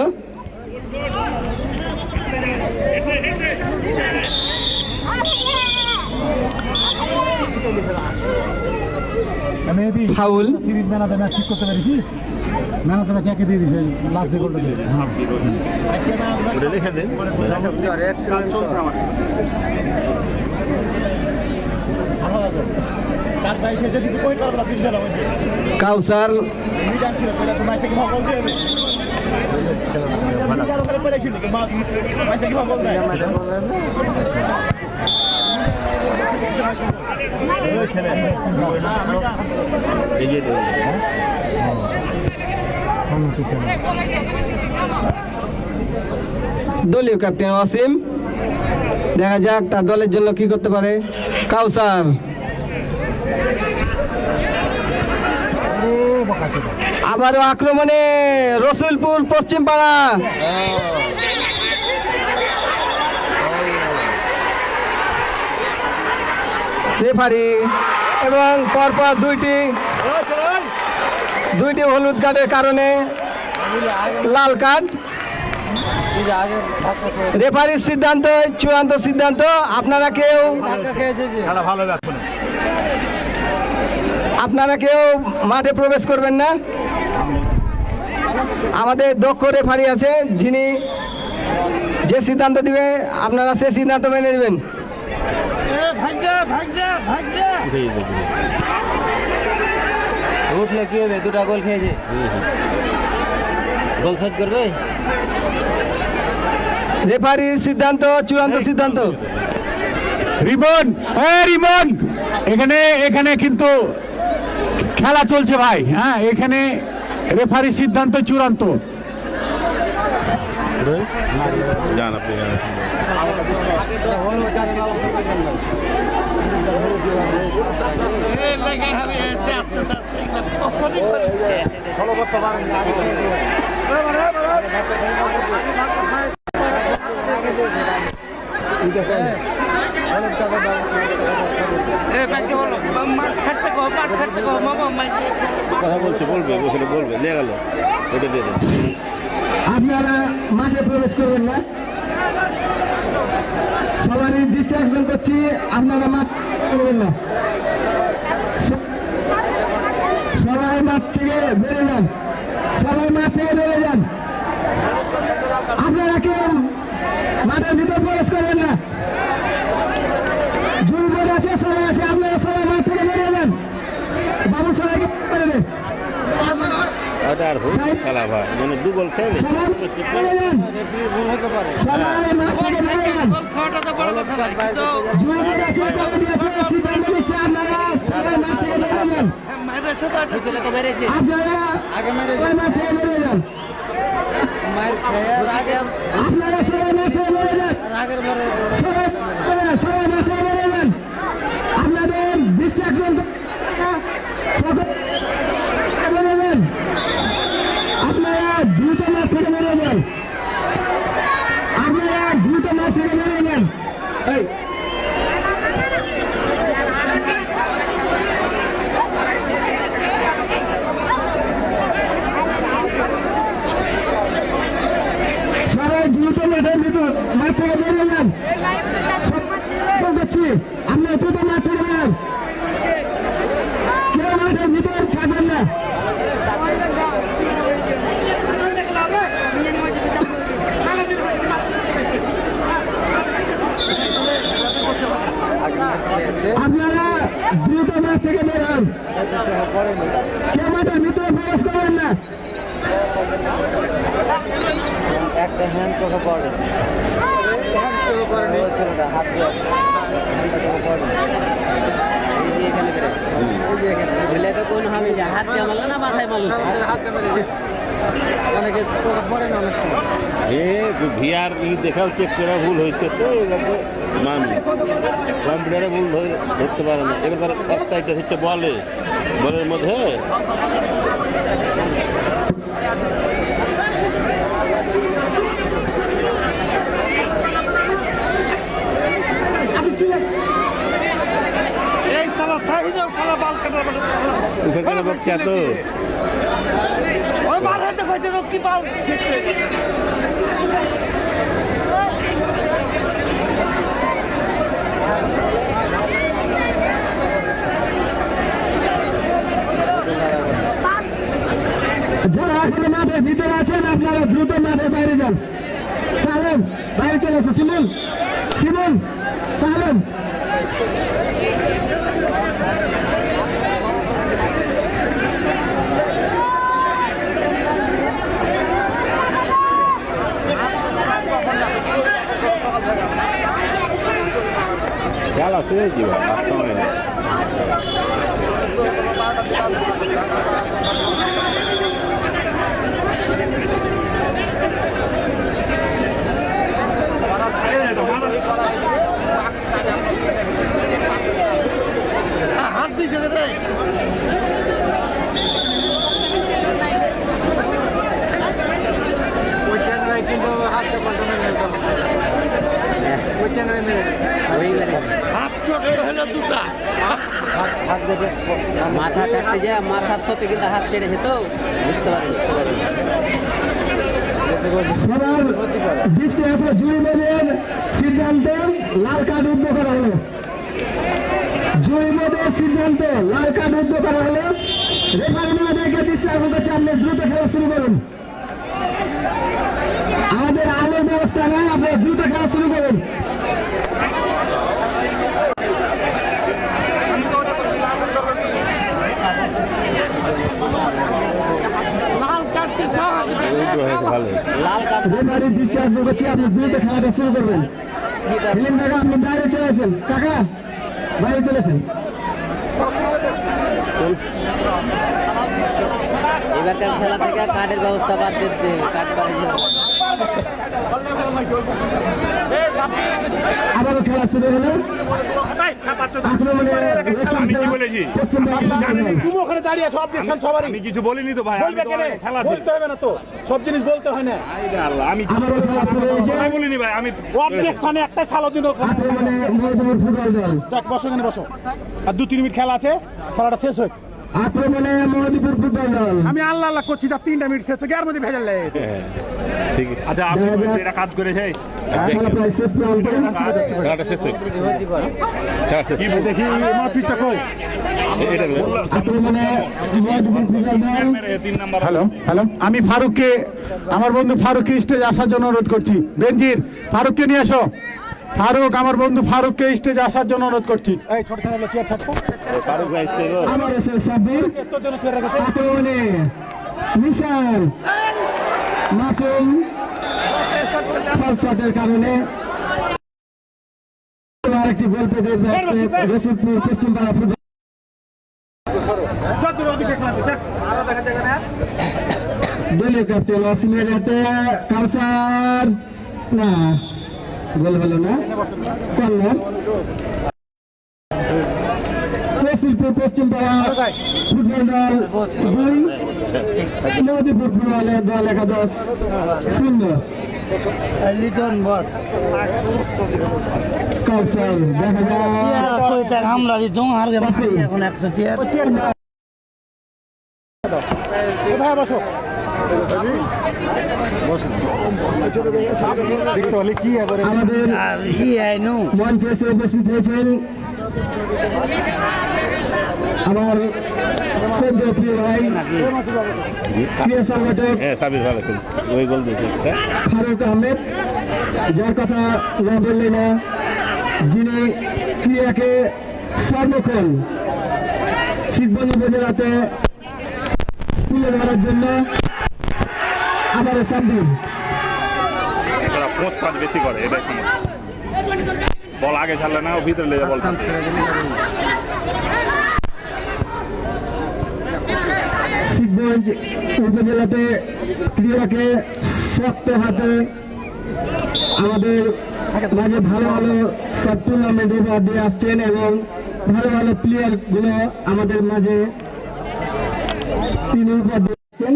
Foul. Man of the match ঠিক করতে পেরেছিস? ম্যান অফ দ্য ম্যাচ একে দিয়ে দিয়েছে লাস্ট যে গোলটা দিয়ে। লিখে দেন। কাউসার দলীয় ক্যাপ্টেন ওয়াসিম, দেখা যাক তার দলের জন্য কি করতে পারে। কাউসার আবারও আক্রমণে রসুলপুর পশ্চিম পাড়া, রেফারি এবং পরপর দুইটি হলুদ কার্ডের কারণে লাল কার্ড। রেফারির সিদ্ধান্ত চূড়ান্ত সিদ্ধান্ত। আপনারা কেউ মাঠে প্রবেশ করবেন না। আমাদের দক্ষ রেফারি আছে, যিনি যে সিদ্ধান্ত দিবে আপনারা সে সিদ্ধান্ত মেনে নেবেন। উঠলে কি হবে? দুটা গোল খেয়েছে, গোল শোধ করবে। রেফারির সিদ্ধান্ত চূড়ান্ত সিদ্ধান্ত। রিমন, রিমন, এখানে কিন্তু খেলা চলছে ভাই। হ্যাঁ, এখানে রেফারির সিদ্ধান্ত চূড়ান্ত। যান আপনি কথা বলছে, বলবে ওখানে বলবে, নিয়ে গেল ওটা দিয়ে দেন। আপনারা মাঠে প্রবেশ করবেন না, সবারই ডিস্ট্রাকশন করছি, আপনারা মাঠ করবেন না, সবাই মাঠ থেকে বেড়ে যান, সবাই মাঠ থেকে বেড়ে যান। আপনারা কেউ মাঠের ভিতর প্রবেশ করবেন না। জুলবোর্ড আছে, সবাই আছে, আপনারা সবাই মাঠ থেকে বেরিয়ে যান। বাবু সবাইকে করে দেন। আর খেলা ভাই, মানে দু গোল খেয়ে সবাই মাঠ থেকে বেরিয়ে যান। জুলবোর্ড আছে, কমিটি আছে, সিদ্ধান্ত নিচ্ছে, আপনারা সবাই মাঠ থেকে বেরিয়ে যান। আপনারা সবাই মাঠ থেকে বেরিয়ে যান। আপনারা সবাই মাঠ থেকে বেরিয়ে যান। সবাই মাঠ থেকে বেরিয়ে যান। আপনাদের ডিস্ট্রাকশন বেরিয়ে যান। আপনারা দ্রুত মাঠ থেকে বেরিয়ে যান। আপনারা দ্রুত মাঠ থেকে বেরিয়ে যান। সবাই দ্রুত মাঠের ভিতর মাঠ থেকে বেরিয়ে যান। করছি, আপনারা দ্রুত মাঠ থেকে বেরিয়ে যান। কেউ মাঠের ভিতর থাকবেন না। আপনারা দ্রুত মাঠ থেকে বেরোন, কেউ মাঠের ভিতরে প্রবেশ করবেন না। একটা হ্যান্ড চোখে পড়ে, হাত দিয়ে ভুলে তো কোন হবে যে হাত দিয়ে মারলো না মাথায় মারলো, অনেকে চোখে পড়ে না অনেক সময়। ভিআর দেখাও চেক করা ভুল হয়েছে, তো এগুলো তো মানবে, কম্পিউটারে ভুল ধরতে পারে না। এবার অফসাইডটা হচ্ছে বলের মধ্যে তো যারা এখন মাঠের ভিতরে আছেন আপনারা দ্রুত মাঠের বাইরে যান। সালেম বাইরে চলে এসো, সিমন সালেম খেলা শেষ দিবা হাত দিয়েছে রে কিন্তু হাতটা পাল্টানো মাথা চারটে যায় মাথার সাথে কিন্তু হাত ছেড়েছে তো বুঝতে পারিনি সবার দৃষ্টি আসলে জুই বোর্ডের সিদ্ধান্ত লাল কার্ড উদ্ধ করা হলো। জুই বোর্ডের সিদ্ধান্ত লাল কার্ড উদ্ধ করা হলো। রেফারি মহোদয়কে দৃষ্টি আকর্ষণ করছে, আপনি দ্রুত খেলা শুরু করুন। আমাদের আলোর ব্যবস্থা নাই, আপনি দ্রুত খেলা শুরু করুন। রেফারির দৃষ্টি আকর্ষণ করছি, আপনি দ্রুত খেলাটা শুরু করবেন। হিলেন কাকা, আপনি বাইরে চলে আসেন। কাকা বাইরে চলেছেন। এবারকার খেলা থেকে কার্ডের ব্যবস্থা বাদ দিতে কার্ড করে আবারও খেলা শুরু হলো। ওখানে দাঁড়িয়ে সব দেখছেন সবারই। আমি কিছু বলিনি তো ভাই, বলবে কেন? বলতে হবে না তো, সব জিনিস বলতে হয় না। আমি আবারও খেলা শুরু হয়েছে। আমি বলিনি ভাই, আমি অবজেকশনে একটা সালো দিন আক্রমণে মহীদুর ফুটবল দল। বসো এখানে বসো, আর 2-3 মিনিট খেলা আছে, খেলাটা শেষ হোক। আক্রমণে মহীদুর ফুটবল দল। আমি আল্লাহ আল্লাহ করছি, তার 3টা মিনিট শেষ হোক, এর মধ্যে ভেজাল লাগে। ঠিক আছে। আচ্ছা আপনি এটা কাজ করেছে খেলা প্রায় শেষ প্রান্তে। খেলাটা শেষ হোক। কি দেখি আমার পিচটা কই? আক্রমণে মহীদুর ফুটবল দল। 3 নাম্বার। হ্যালো হ্যালো, আমি ফারুককে, আমার বন্ধু ফারুককে স্টেজে আসার জন্য অনুরোধ করছি। বেনজির, ফারুককে নিয়ে আসো। ফারুক, আমার বন্ধু ফারুককে স্টেজে আসার জন্য অনুরোধ করছি। এই ছোট ছোট চেয়ার থাকতো। ফারুক ভাই থেকে আবার এসে সাব্বির। আক্রমণে নিশান মাসুম ফাউল শটের কারণে আরেকটি গোল পেতে রসুলপুর পশ্চিমপাড়া ফুটবল দলীয় ক্যাপ্টেন ওয়াসিমের হাতে কাউসার, না গোল হলো না, কর্নার। রসুলপুর পশ্চিমপাড়া ফুটবল দল 2, নদীপুর ফুটবলের দল 11-0। কাউসার দেখা যায় আমরা দিতাম আর এখন 100 চেয়ার ভাই বসো। আমাদের মঞ্চে এসে উপস্থিত হয়েছেন আমার সদ্য প্রিয় ভাই ক্রীড়া সংগঠক ফারুক আহমেদ, যার কথা না বললে না, যিনি ক্রীড়াকে সর্বক্ষণ শিবগঞ্জ উপজেলাতে তুলে ধরার জন্য আবারও সাব্বির। পোস্ট বেশি করে, এটাই সমস্যা। বল আগে ছাড়লে না, ভিতরে লেগে বল। শিবগঞ্জ উপজেলাতে ক্রীড়াকে শক্ত হাতে আমাদের মাঝে ভালো ভালো সব টুর্নামেন্ট উপহার দিয়ে আসছেন এবং ভালো ভালো প্লেয়ারগুলো আমাদের মাঝে তিনি উপহার দিচ্ছেন।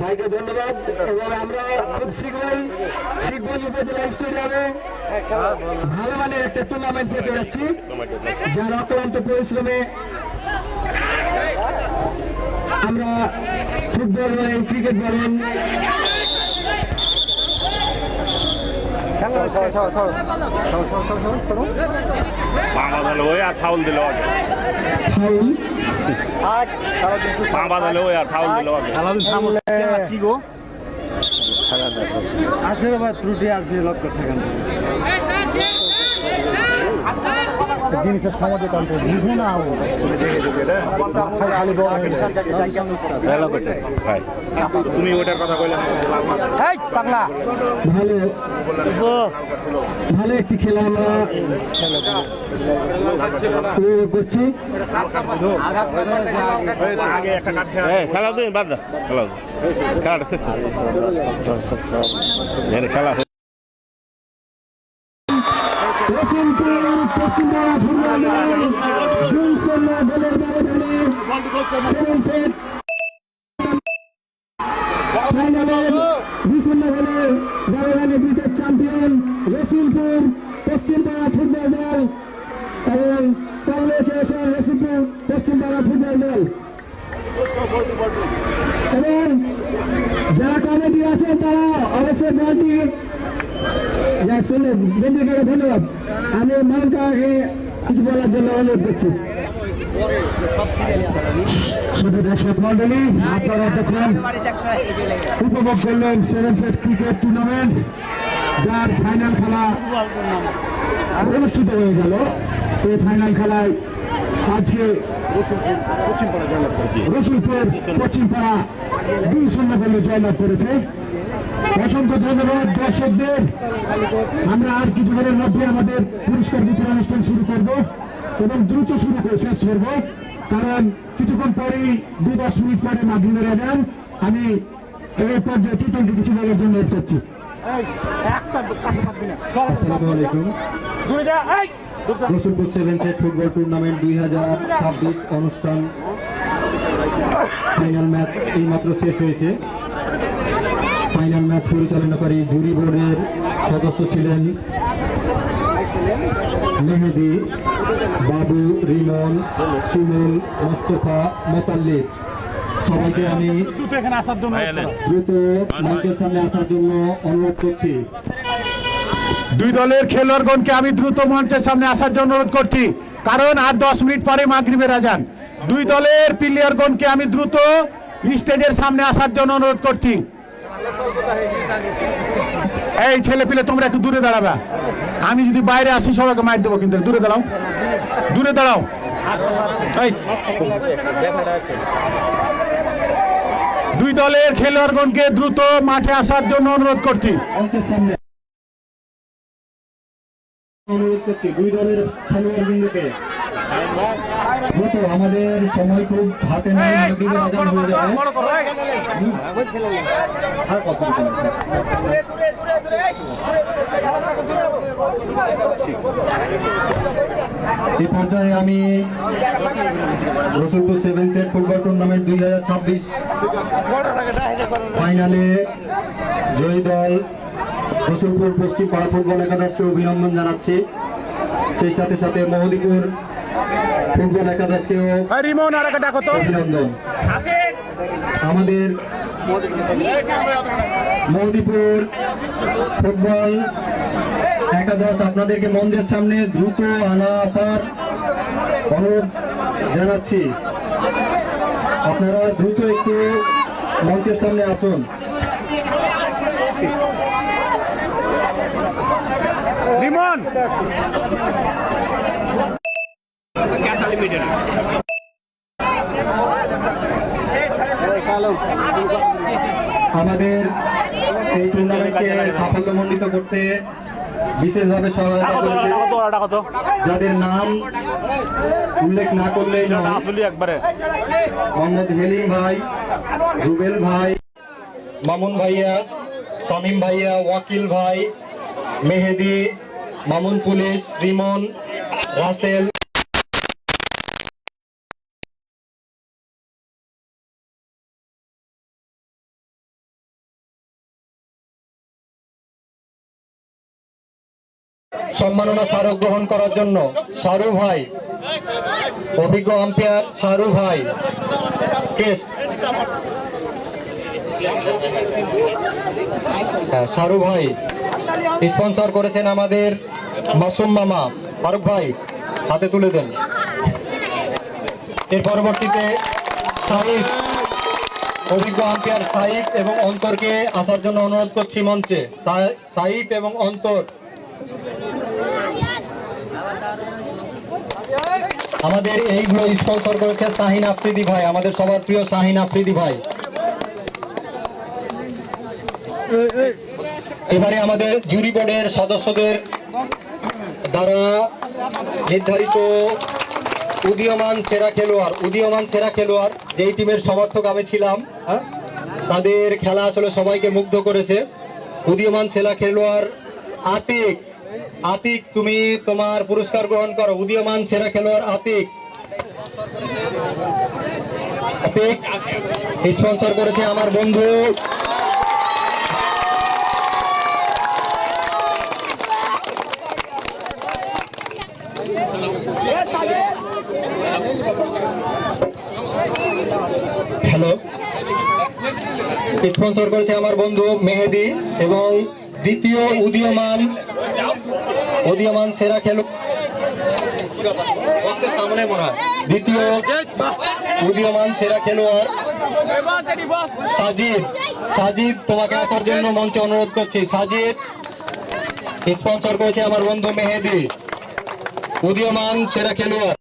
ভাইকে ধন্যবাদ। এবং আমরা খুব শীঘ্রই শিবগঞ্জ উপজেলা স্টেডিয়ামে ভালো মানের একটা টুর্নামেন্ট পেতে যাচ্ছি, যার অক্লান্ত পরিশ্রমে আমরা ফুটবল বলেন, ক্রিকেট বলেন, ফাউল দিল ফাউল কি গো আসলে ভাই ত্রুটি আছে, লক্ষ্য থাকেন জিনিসের সমাজে কন্ট্রোল বুঝে না, খালি বড় ভাই তুমি ওটার কথা কইলে ভালো ভালো একটি খেলা আমরা উপভোগ করছি। আগে একটা কাজ খেলা দিন বাদ দা খেলাটা শেষ খেলা রসুলপুর পশ্চিমবঙ্গ ফুটবল দল 2-0 গোলের ব্যবধানে 7 সেট ফাইনালে 2-0 গোলের ব্যবধানে জিতে চ্যাম্পিয়ন রসুলপুর পশ্চিমবঙ্গ ফুটবল দল এবং কংগ্রেচুলেশন রসুলপুর পশ্চিমবঙ্গ ফুটবল দল। এবং যারা কমিটি আছেন তারা অবশ্যই দলটি ধন্যবাদ। আমি মানকাকে কিছু বলার জন্য অনুরোধ করছি। শুধু দর্শক মন্ডলী, আপনারা দেখুন উপভোগ করলেন 7 সেট ক্রিকেট টুর্নামেন্ট, যার ফাইনাল খেলা অনুষ্ঠিত হয়ে গেল। এই ফাইনাল খেলায় আজকে রসুলপুর পশ্চিমপাড়া 2-0 গোলে জয়লাভ করেছে। অসংখ্য ধন্যবাদ দর্শকদের। আমরা আর কিছুক্ষণের মধ্যে আমাদের পুরস্কার বিতরণ অনুষ্ঠান শুরু করব এবং দ্রুত শেষ করব, কারণ কিছুক্ষণ পরেই 2-10 মিনিট পরে মাগরিবের আজান। আমি এই পর্যায়ে টিটনকে কিছু বলার জন্য অনুরোধ করছি। আসসালামু আলাইকুম। রসুলপুর 7 সেট ফুটবল টুর্নামেন্ট 2026 অনুষ্ঠান ফাইনাল ম্যাচ এইমাত্র শেষ হয়েছে। ফাইনাল ম্যাচ পরিচালনাকারী জুরি বোর্ডের সদস্য ছিলেন মেহেদি, বাবু, রিমন, শিমুল, মোস্তফা, মোতাল্লিব। সবাইকে আমি দ্রুত মঞ্চের সামনে আসার জন্য অনুরোধ করছি। দুই দলের খেলোয়াড়গণকে আমি দ্রুত মঞ্চের সামনে আসার জন্য অনুরোধ করছি, কারণ আর 10 মিনিট পরে মাগরিবের আজান। দুই দলের প্লেয়ারগণকে আমি দ্রুত স্টেজের সামনে আসার জন্য অনুরোধ করছি। এই ছেলে পিলে তোমরা একটু দূরে দাঁড়াবা, আমি যদি বাইরে আসি সবাইকে মার দেবো, কিন্তু দূরে দাঁড়াও, দূরে দাঁড়াও। দুই দলের খেলোয়াড়গণকে দ্রুত মাঠে আসার জন্য অনুরোধ করছি। অনুরোধ করছি দুই দলের খেলোয়াড়বৃন্দকে, আমাদের সময় খুব হাতে নেই, মাগরিবের আজান হয়ে যাবে। এই পর্যায়ে আমি রসুলপুর 7 সেট ফুটবল টুর্নামেন্ট 2026 ফাইনালে জয়ী দল রসুলপুর পশ্চিম পাড়া ফুটবল একাদশকে অভিনন্দন জানাচ্ছি। সেই সাথে সাথে মহদীপুর ফুটবল একাদশকেও অভিনন্দন। আমাদের মহদীপুর ফুটবল একাদশ আপনাদেরকে মঞ্চের সামনে দ্রুত আসার অনুরোধ জানাচ্ছি। আপনারা দ্রুত একটু মঞ্চের সামনে আসুন। আমাদের এই টুর্নামেন্টকে সাফল্যমণ্ডিত করতে বিশেষভাবে সহায়তা করেছে, যাদের নাম উল্লেখ না করলেই নয়, মোহাম্মদ হেলিম ভাই, রুবেল ভাই, মামুন ভাইয়া, শামীম ভাইয়া, ওয়াকিল ভাই, মেহেদি, মামুন পুলিশ, রিমন, রাসেল। সম্মাননা স্মারক গ্রহণ করার জন্য শাহরু ভাই, অভিজ্ঞ আম্পায়ার শাহরু ভাই, শাহরু ভাই স্পন্সর করেছেন আমাদের মাসুম মামা, ফারুক ভাই হাতে তুলে দেন। এর পরবর্তীতে সাইফ, অভিজ্ঞ আম্পায়ার সাইফ এবং অন্তরকে আসার জন্য অনুরোধ করছি মঞ্চে। সাইফ এবং অন্তর। আমাদের এইগুলো স্পন্সর করেছে শাহিন আফ্রিদি ভাই, আমাদের সবার প্রিয় শাহিন আফ্রিদি ভাই। এবারে আমাদের জুরি বোর্ডের সদস্যদের দ্বারা নির্ধারিত উদীয়মান সেরা খেলোয়াড় যেই টিমের সমর্থক আমি ছিলাম, তাদের খেলা আসলে সবাইকে মুগ্ধ করেছে। উদীয়মান সেরা খেলোয়াড় আতিক, তুমি তোমার পুরস্কার গ্রহণ করো। উদীয়মান সেরা খেলোয়াড় আতিক স্পন্সর করেছে আমার বন্ধু স্পন্সর করেছে আমার বন্ধু মেহেদি। এবং দ্বিতীয় উদীয়মান সেরা দ্বিতীয় উদীয়মান সেরা খেলোয়াড় সাজিদ, তোমাকে আসার জন্য মঞ্চে অনুরোধ করছি। সাজিদ স্পন্সর করেছে আমার বন্ধু মেহেদি। উদীয়মান সেরা খেলোয়াড়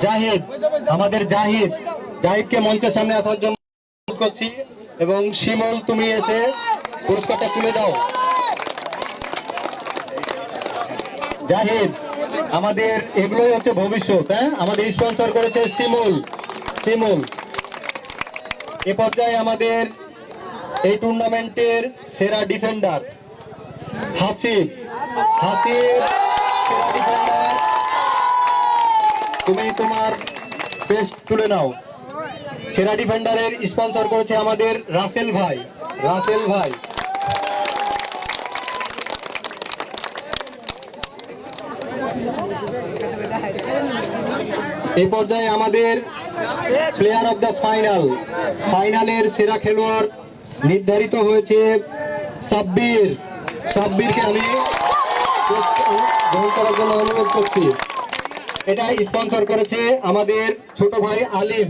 জাহিদ, আমাদের জাহিদকে মঞ্চের সামনে আসার জন্য অনুরোধ করছি। এবং শিমুল, তুমি এসে পুরস্কারটা তুলে দাও। জাহিদ, আমাদের এগুলোই হচ্ছে ভবিষ্যৎ। আমাদের স্পন্সর করেছে শিমুল। এ পর্যায়ে আমাদের এই টুর্নামেন্টের সেরা ডিফেন্ডার হাসিব সেরা ডিফেন্ডার, তুমি তোমার পেস্ট তুলে নাও। সেরা ডিফেন্ডারের স্পন্সর করেছে আমাদের রাসেল ভাই। এই পর্যায়ে আমাদের প্লেয়ার অফ দ্য ফাইনালের সেরা খেলোয়াড় নির্ধারিত হয়েছে সাব্বিরকে আমি গ্রহণ করার জন্য অনুরোধ করছি। এটা স্পন্সর করেছে আমাদের ছোট ভাই আলিম।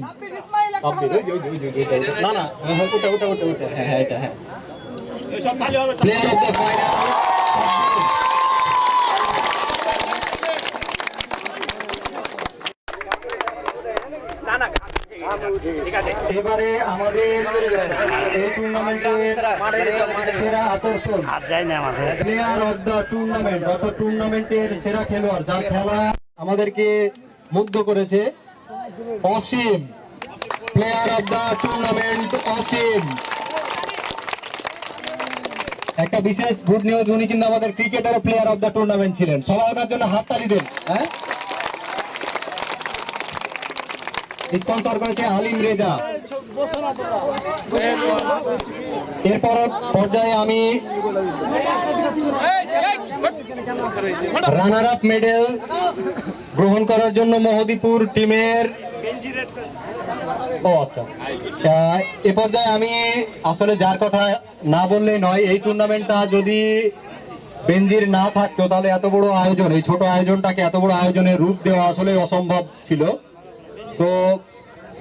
প্লেয়ার অফ দ্য ফাইনাল এবারে আমাদের এই টুর্নামেন্টের সেরা আকর্ষণ প্লেয়ার অফ দ্য টুর্নামেন্ট, অর্থাৎ টুর্নামেন্টের সেরা খেলোয়াড় যার খেলা আমাদেরকে মুগ্ধ করেছে, অসীম। প্লেয়ার অফ দ্য টুর্নামেন্ট অসীম। একটা বিশেষ গুড নিউজ, উনি কিন্তু আমাদের cricketer player of the tournament ছিলেন। সবাই ওনার জন্য হাততালি দেন। স্পন্সর করেছে আলিম রেজা। এরপর পর্যায়ে আমি রানার আপ মেডেল গ্রহণ করার জন্য মহদীপুর টিমের এ পর্যায়ে আমি আসলে যার কথা না বললেই নয়, এই টুর্নামেন্টটা যদি বেনজির না থাকতো তাহলে এত বড় আয়োজন, এই ছোট আয়োজনটাকে এত বড় আয়োজনের রূপ দেওয়া আসলে অসম্ভব ছিল। তো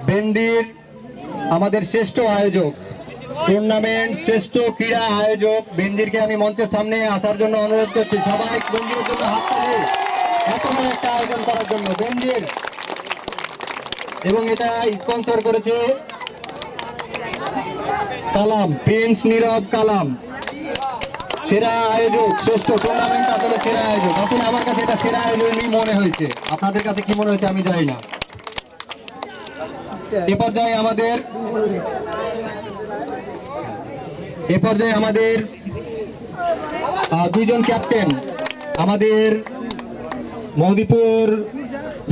বেনজির আমাদের শ্রেষ্ঠ আয়োজক, টুর্নামেন্ট শ্রেষ্ঠ ক্রীড়া আয়োজক বেনজিরকে আমি মঞ্চের সামনে আসার জন্য অনুরোধ করছি। সবাই বেনজিরের জন্য হাত তালি, এত বড় একটা আয়োজন করার জন্য বেনজির। এবং এটা স্পন্সর করেছে কালাম, প্রিন্স নীরব কালাম। সেরা আয়োজক, শ্রেষ্ঠ টুর্নামেন্ট আসলে সেরা আয়োজক। আসলে আমার কাছে এটা সেরা আয়োজনই মনে হয়েছে, আপনাদের কাছে কি মনে হয়েছে আমি জানি না। এ পর্যায়ে আমাদের দুইজন ক্যাপ্টেন, আমাদের মহদীপুর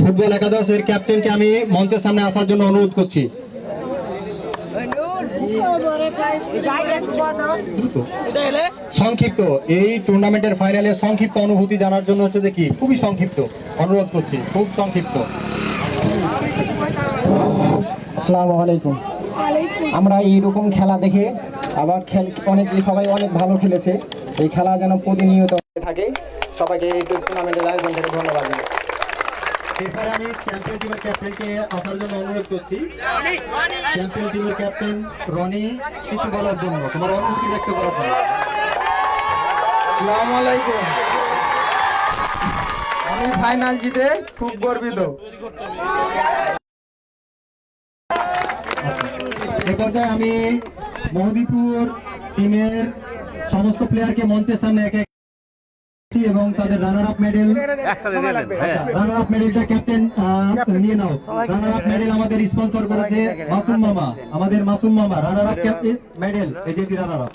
ফুটবল একাদশের ক্যাপ্টেনকে আমি মঞ্চের সামনে আসার জন্য অনুরোধ করছি। সংক্ষিপ্ত এই টুর্নামেন্টের ফাইনালের সংক্ষিপ্ত অনুভূতি জানার জন্য হচ্ছে যে কি খুবই সংক্ষিপ্ত অনুরোধ করছি, খুব সংক্ষিপ্ত। আসসালামু আলাইকুম। আমরা এইরকম খেলা দেখে আবার সবাই অনেক ভালো খেলেছে। এই খেলা যেন প্রতিনিয়ত থাকে। সবাইকে এই টুর্নামেন্টের আয়োজন থেকে ধন্যবাদ। এরপরে আমি চ্যাম্পিয়ন টিমের ক্যাপ্টেনকে আসার জন্য অনুরোধ করছি। চ্যাম্পিয়ন টিমের ক্যাপ্টেন রনি, কিছু বলার জন্য, তোমার অনুভূতি ব্যক্ত করার জন্য। আসসালামু আলাইকুম। আমি ফাইনাল জিতে খুব গর্বিত। এ পর্যায়ে আমি মোহদীপুর টিমের সমস্ত প্লেয়ারকে মঞ্চের সামনে একে এবং তাদের রানার আপ মেডেল ক্যাপ্টেন নিয়ে নাও। রানার আপ মেডেল আমাদের স্পন্সর করেছে মাসুম মামা, আমাদের মাসুম মামা রানার আপ ক্যাপ্টেন মেডেল এজেন্টি রানার আপ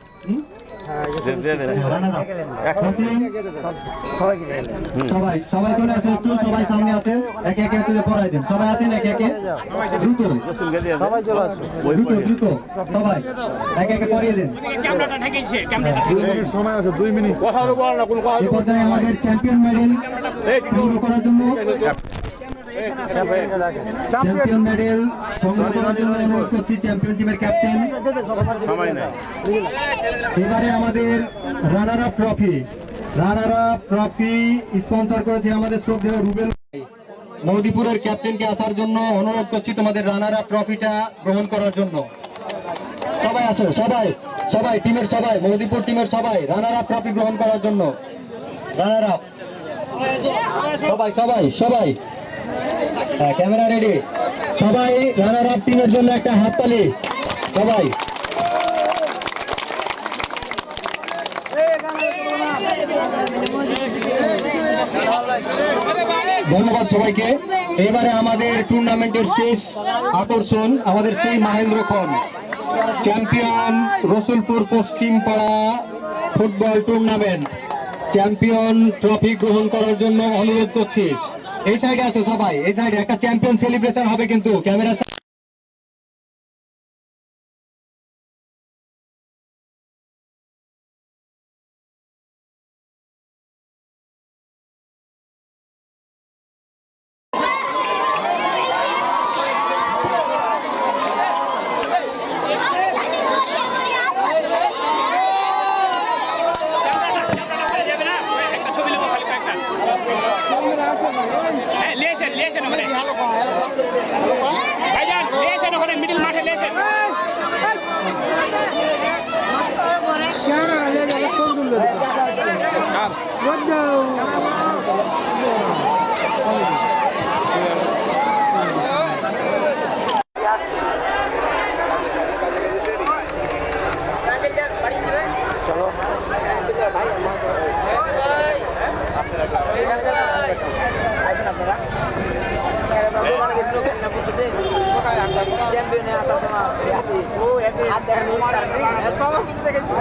সবাই সবাই চলে আসেন, একটু সবাই সামনে আসেন, একে একে একটু পড়াই দেন, সবাই আসেন একে একে, দ্রুত দ্রুত সবাই একে একে পড়িয়ে দেন। সময় আছে 2 মিনিট। এই পর্যায়ে আমাদের চ্যাম্পিয়ন মেডেল সংগ্রহ করার জন্য অনুরোধ করছি চ্যাম্পিয়ন টিমের ক্যাপ্টেন। এবারে আমাদের রানার আপ ট্রফি স্পন্সর করেছে আমাদের শ্রদ্ধেয় রুবেল। মোহদীপুরের ক্যাপ্টেনকে আসার জন্য অনুরোধ করছি তোমাদের রানার আপ ট্রফিটা গ্রহণ করার জন্য। সবাই আসো, সবাই সবাই টিমের সবাই, মোহদীপুর টিমের সবাই রানার আপ ট্রফি গ্রহণ করার জন্য। রানার আপ সবাই সবাই সবাই, ক্যামেরা রেডি, সবাই রানার আপ টিমের জন্য একটা হাততালি সবাই। ধন্যবাদ সবাইকে। এবারে আমাদের টুর্নামেন্টের শেষ আকর্ষণ আমাদের সেই মহেন্দ্র খন চ্যাম্পিয়ন রসুলপুর পশ্চিম পাড়া ফুটবল টুর্নামেন্ট চ্যাম্পিয়ন ট্রফি গ্রহণ করার জন্য অনুরোধ করছি। এই সাইডে আসো সবাই, এই সাইডে একটা চ্যাম্পিয়ন সেলিব্রেশন হবে কিন্তু ক্যামেরা। মিডিল মাঠে লেসেন চ্যাম্পিয়নে আসা সময় ও এতে হাত দেখেন সব কিছু দেখেছি।